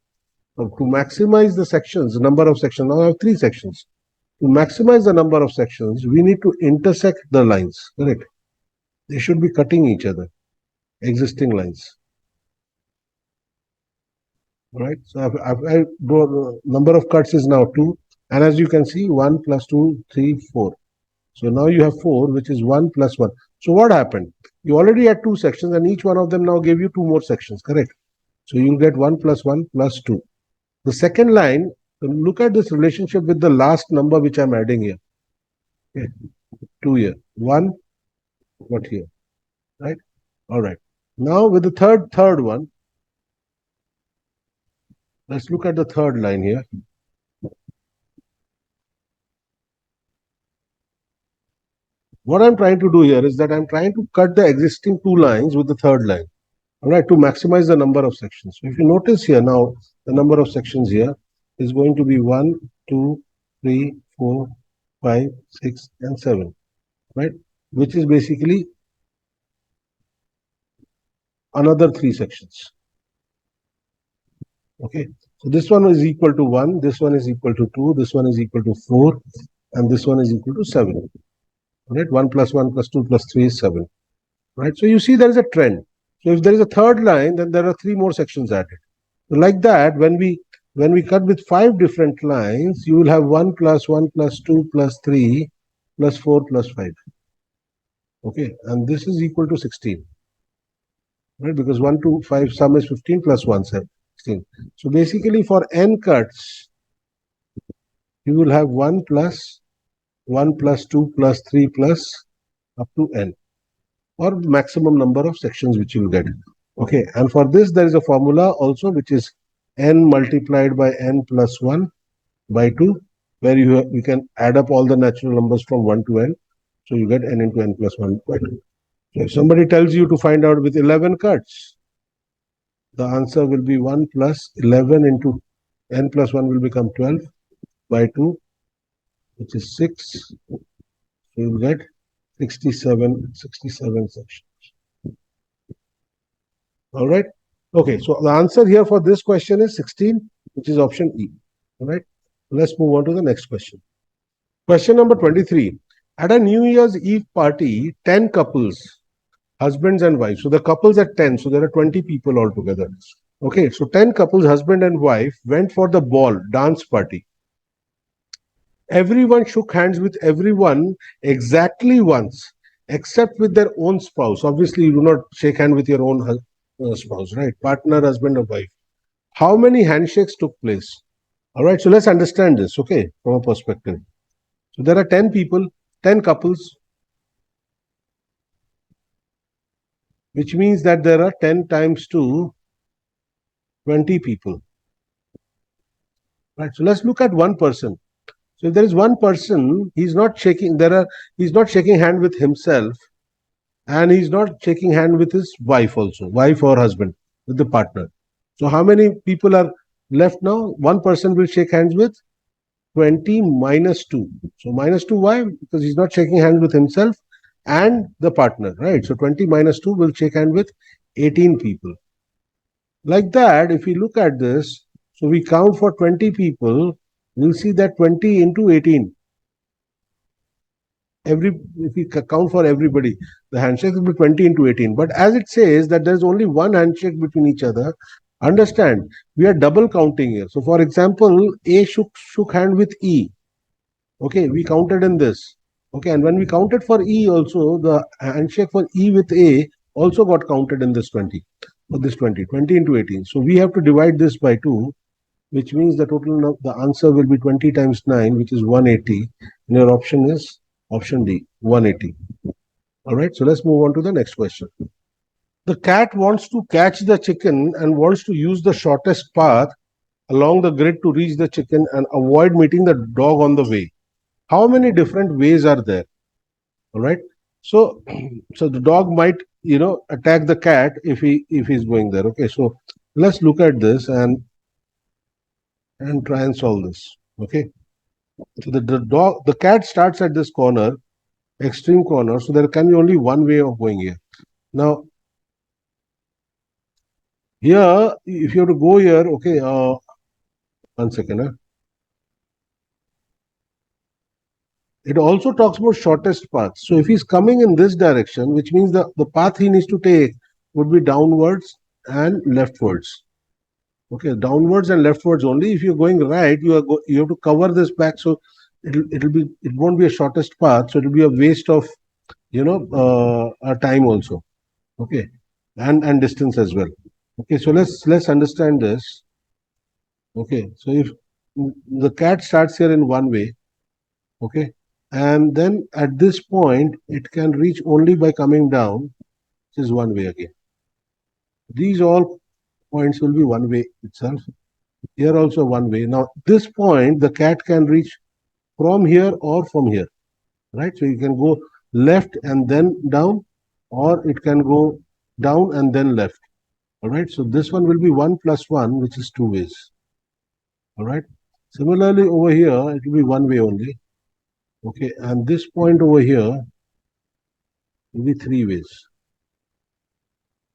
[SPEAKER 1] So to maximize the sections, the number of sections, now I have 3 sections. To maximize the number of sections, we need to intersect the lines, correct? They should be cutting each other, existing lines. Right? So I draw the number of cuts is now 2. And as you can see, 1 plus 2, 3, 4. So now you have 4, which is 1 plus 1. So what happened? You already had 2 sections, and each one of them now gave you 2 more sections, correct? So you'll get 1 plus 1 plus 2. The second line, look at this relationship with the last number which I'm adding here. Okay. 2 here. 1, what here? Right? All right. Now with the third one, let's look at the third line here. What I'm trying to do here is that I'm trying to cut the existing 2 lines with the third line, all right, to maximize the number of sections. So if you notice here now, the number of sections here is going to be 1, 2, 3, 4, 5, 6, and 7, right? Which is basically another 3 sections. Okay, so this one is equal to 1, this one is equal to 2, this one is equal to 4, and this one is equal to 7. Right? 1 plus 1 plus 2 plus 3 is 7. Right? So you see there is a trend. So if there is a third line, then there are 3 more sections added. So like that, when we when we cut with 5 different lines, you will have 1 plus 1 plus 2 plus 3 plus 4 plus 5. Okay, and this is equal to 16. Right, because 1 to 5 sum is 15 plus 1 16. So basically for n cuts, you will have 1 plus 2 plus 3 plus up to n, or maximum number of sections which you will get. Okay, and for this there is a formula also, which is n multiplied by n plus 1 by 2, where you can add up all the natural numbers from 1 to n. So you get n into n plus 1 by 2. So if somebody tells you to find out with 11 cuts, the answer will be 1 plus 11 into n plus 1 will become 12 by 2, which is 6. So you will get 67 sections. All right. Okay, so the answer here for this question is 16, which is option E. All right. Let's move on to the next question. Question number 23. At a New Year's Eve party, 10 couples, husbands and wives. So the couples are 10, so there are 20 people altogether. Okay, so 10 couples, husband and wife, went for the ball, dance party. Everyone shook hands with everyone exactly once, except with their own spouse. Obviously, you do not shake hand with your own spouse, right? Partner, husband or wife. How many handshakes took place? All right, so let's understand this, okay, from a perspective. So there are 10 people, 10 couples, which means that there are 10 times 2, 20 people. Right, so let's look at one person. So if there is one person, he's not shaking hand with himself, and he's not shaking hand with his wife also, wife or husband, with the partner. So how many people are left now? One person will shake hands with 20 minus 2. So minus 2, why? Because he's not shaking hands with himself and the partner, right? So 20 minus 2 will shake hand with 18 people. Like that, if we look at this, so we count for 20 people, we'll see that 20 into 18. If we count for everybody, the handshake will be 20 into 18. But as it says that there's only one handshake between each other, understand, we are double counting here. So for example, A shook hand with E. Okay, we counted in this. Okay, and when we counted for E also, the handshake for E with A also got counted in this 20. For this 20 into 18. So we have to divide this by 2, which means the total, the answer will be 20 times 9, which is 180. And your option is option D, 180. All right, so let's move on to the next question. The cat wants to catch the chicken and wants to use the shortest path along the grid to reach the chicken and avoid meeting the dog on the way. How many different ways are there? All right, so the dog might, attack the cat if he's going there. Okay, so let's look at this and try and solve this. Okay, so the cat starts at this corner, extreme corner, so there can be only one way of going here. Now here, if you have to go here, okay, 1 second. It also talks about shortest path. So if he's coming in this direction, which means the path he needs to take would be downwards and leftwards. Okay, downwards and leftwards only. If you're going right, you have to cover this back, so it won't be a shortest path, so it'll be a waste of a time also. Okay, and distance as well. Okay, so let's understand this. Okay, so if the cat starts here in one way, okay, and then at this point it can reach only by coming down, which is one way again. These all points will be one way itself. Here also one way. Now this point the cat can reach from here or from here, right? So you can go left and then down, or it can go down and then left. All right, so this one will be 1 plus 1, which is 2 ways. All right, similarly over here it will be one way only. Okay, and this point over here will be 3 ways.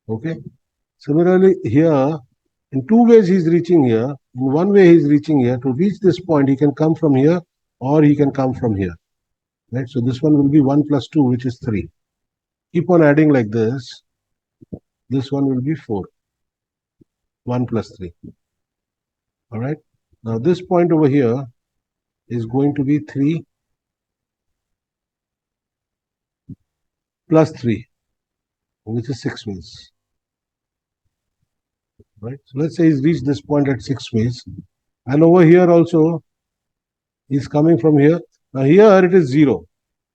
[SPEAKER 1] Okay, similarly here in 2 ways he's reaching here, in 1 way he's reaching here. To reach this point he can come from here or he can come from here, right? So this one will be 1 plus 2, which is 3. Keep on adding like this. This one will be 4. 1 plus 3. All right,
[SPEAKER 2] Now this point over here is going to be 3 plus 3, which is 6 ways. Right? So let's say he's reached this point at 6 ways. And over here also, he's coming from here. Now here it is 0.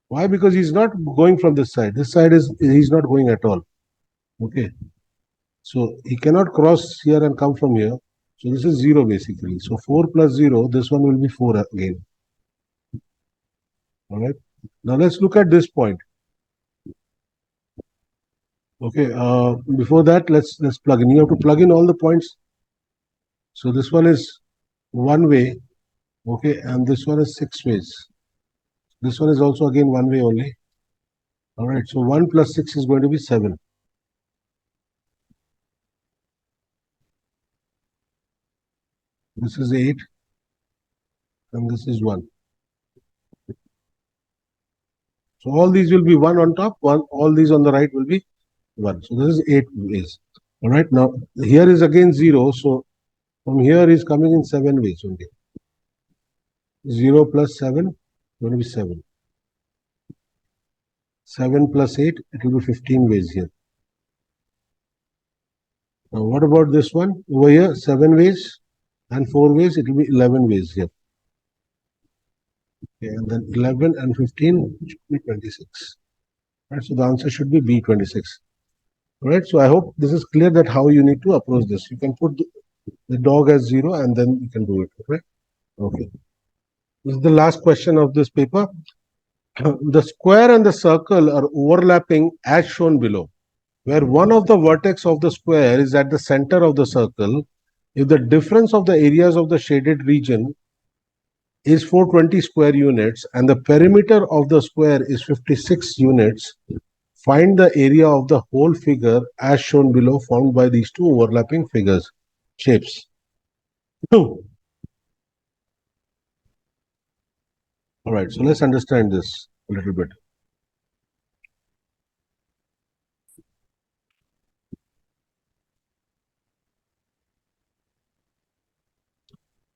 [SPEAKER 2] Why? Because he's not going from this side. This side he's not going at all. Okay. So he cannot cross here and come from here. So this is 0 basically. So 4 plus 0, this one will be 4 again. All right. Now let's look at this point. Okay. Before that, let's plug in. You have to plug in all the points. So this one is 1 way. Okay. And this one is 6 ways. This one is also again 1 way only. All right. So 1 plus 6 is going to be 7. This is 8. And this is 1. So all these will be 1 on top, all these on the right will be 1. So this is 8 ways. All right. Now here is again 0. So from here is coming in 7 ways only. 0 plus 7 going to be 7. 7 plus 8, it will be 15 ways here. Now what about this one? Over here, 7 ways and 4 ways, it will be 11 ways here. Okay, and then 11 and 15 should be 26. Right, so the answer should be B, 26. All right, so I hope this is clear that how you need to approach this. You can put the dog as 0 and then you can do it. Okay. Okay. This is the last question of this paper. The square and the circle are overlapping as shown below. Where one of the vertex of the square is at the center of the circle, if the difference of the areas of the shaded region is 420 square units and the perimeter of the square is 56 units, find the area of the whole figure as shown below, found by these two overlapping figures, shapes. All right, so let's understand this a little bit.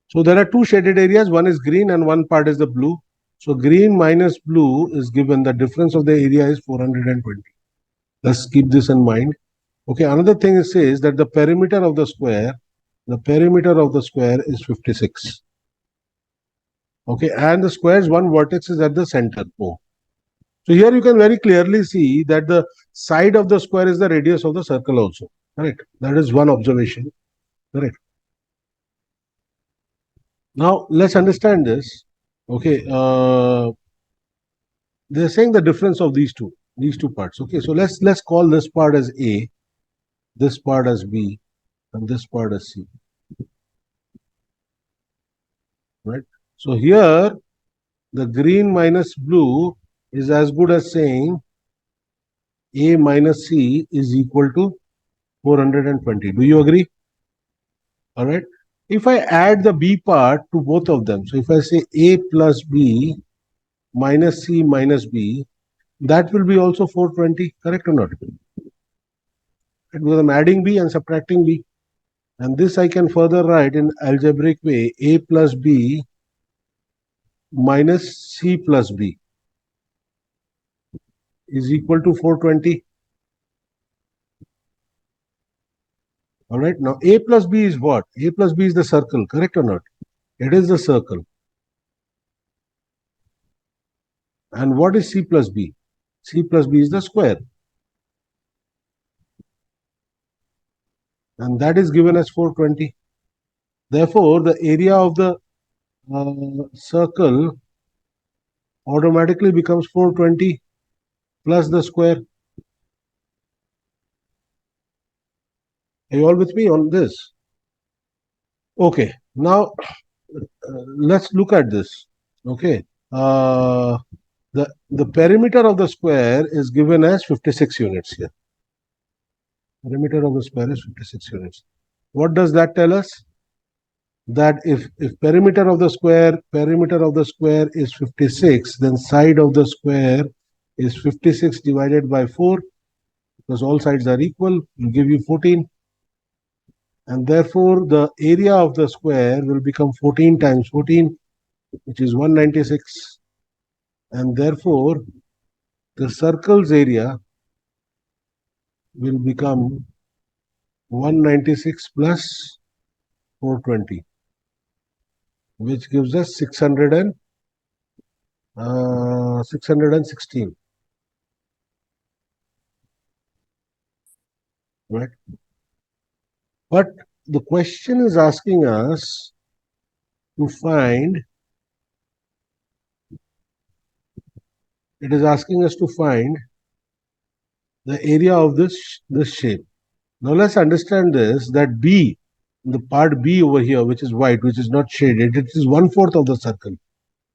[SPEAKER 2] So there are two shaded areas, one is green and one part is the blue. So green minus blue is given, the difference of the area is 420. Let's keep this in mind. Okay, another thing it says that the perimeter of the square is 56. Okay, and the square's one vertex is at the center. Oh. So here you can very clearly see that the side of the square is the radius of the circle also. Correct. That is one observation. Correct. Now let's understand this. Okay, they're saying the difference of these two parts. Okay, so let's call this part as A, this part as B, and this part as C. Right. So here the green minus blue is as good as saying A minus C is equal to 420. Do you agree? All right. If I add the B part to both of them, so if I say A plus B minus C minus B, that will be also 420, correct or not? Because I'm adding B and subtracting B. And this I can further write in algebraic way, A plus B minus C plus B is equal to 420. All right. Now A plus B is what? A plus B is the circle, correct or not? It is the circle. And what is C plus B? C plus B is the square. And that is given as 420. Therefore, the area of the circle automatically becomes 420 plus the square. Are you all with me on this? Okay, now let's look at this. Okay, the perimeter of the square is given as 56 units here. Perimeter of the square is 56 units. What does that tell us? That if perimeter of the square is 56, then side of the square is 56 divided by 4, because all sides are equal, will give you 14. and therefore the area of the square will become 14 times 14, which is 196, and therefore the circle's area will become 196 plus 420, which gives us 616, right? But the question is asking us to find, the area of this shape. Now let's understand this, that B, the part B over here, which is white, which is not shaded, it is 1/4 of the circle.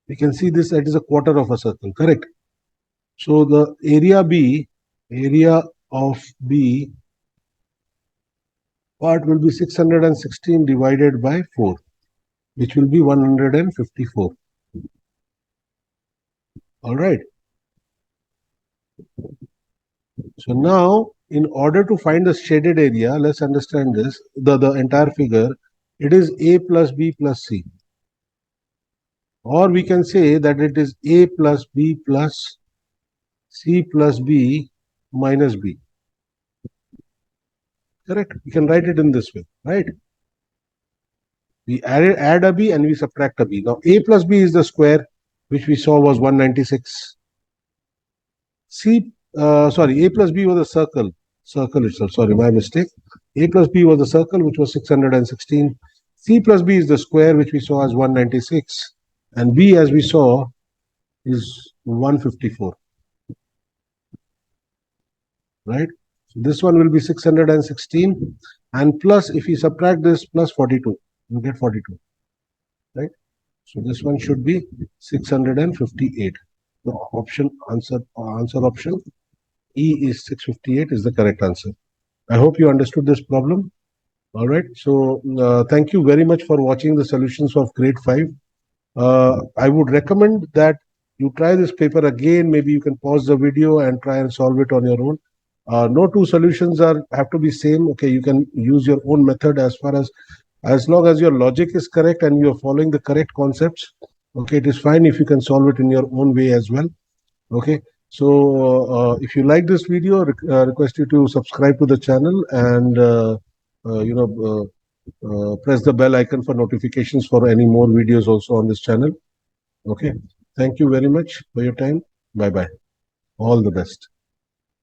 [SPEAKER 2] We can see this, that is a quarter of a circle, correct? So the area of B part will be 616 divided by 4, which will be 154. All right. So now, in order to find the shaded area, let's understand this, the entire figure, it is A plus B plus C. Or we can say that it is A plus B plus C plus B minus B. Correct? We can write it in this way, right? We add a B and we subtract a B. Now, A plus B is the square, which we saw was 196. A plus B was a circle itself, sorry, my mistake. A plus B was a circle, which was 616. C plus B is the square, which we saw as 196. And B, as we saw, is 154. Right? So this one will be 616. And plus, if we subtract this, plus 42. You get 42. Right? So this one should be 658. The answer option E is 658 is the correct answer. I hope you understood this problem. All right. So thank you very much for watching the solutions of grade 5. I would recommend that you try this paper again. Maybe you can pause the video and try and solve it on your own. No two solutions have to be same. Okay, you can use your own method as long as your logic is correct and you're following the correct concepts. Okay, it is fine if you can solve it in your own way as well. Okay. So if you like this video, request you to subscribe to the channel and press the bell icon for notifications for any more videos also on this channel. Okay. Thank you very much for your time. Bye bye. All the best.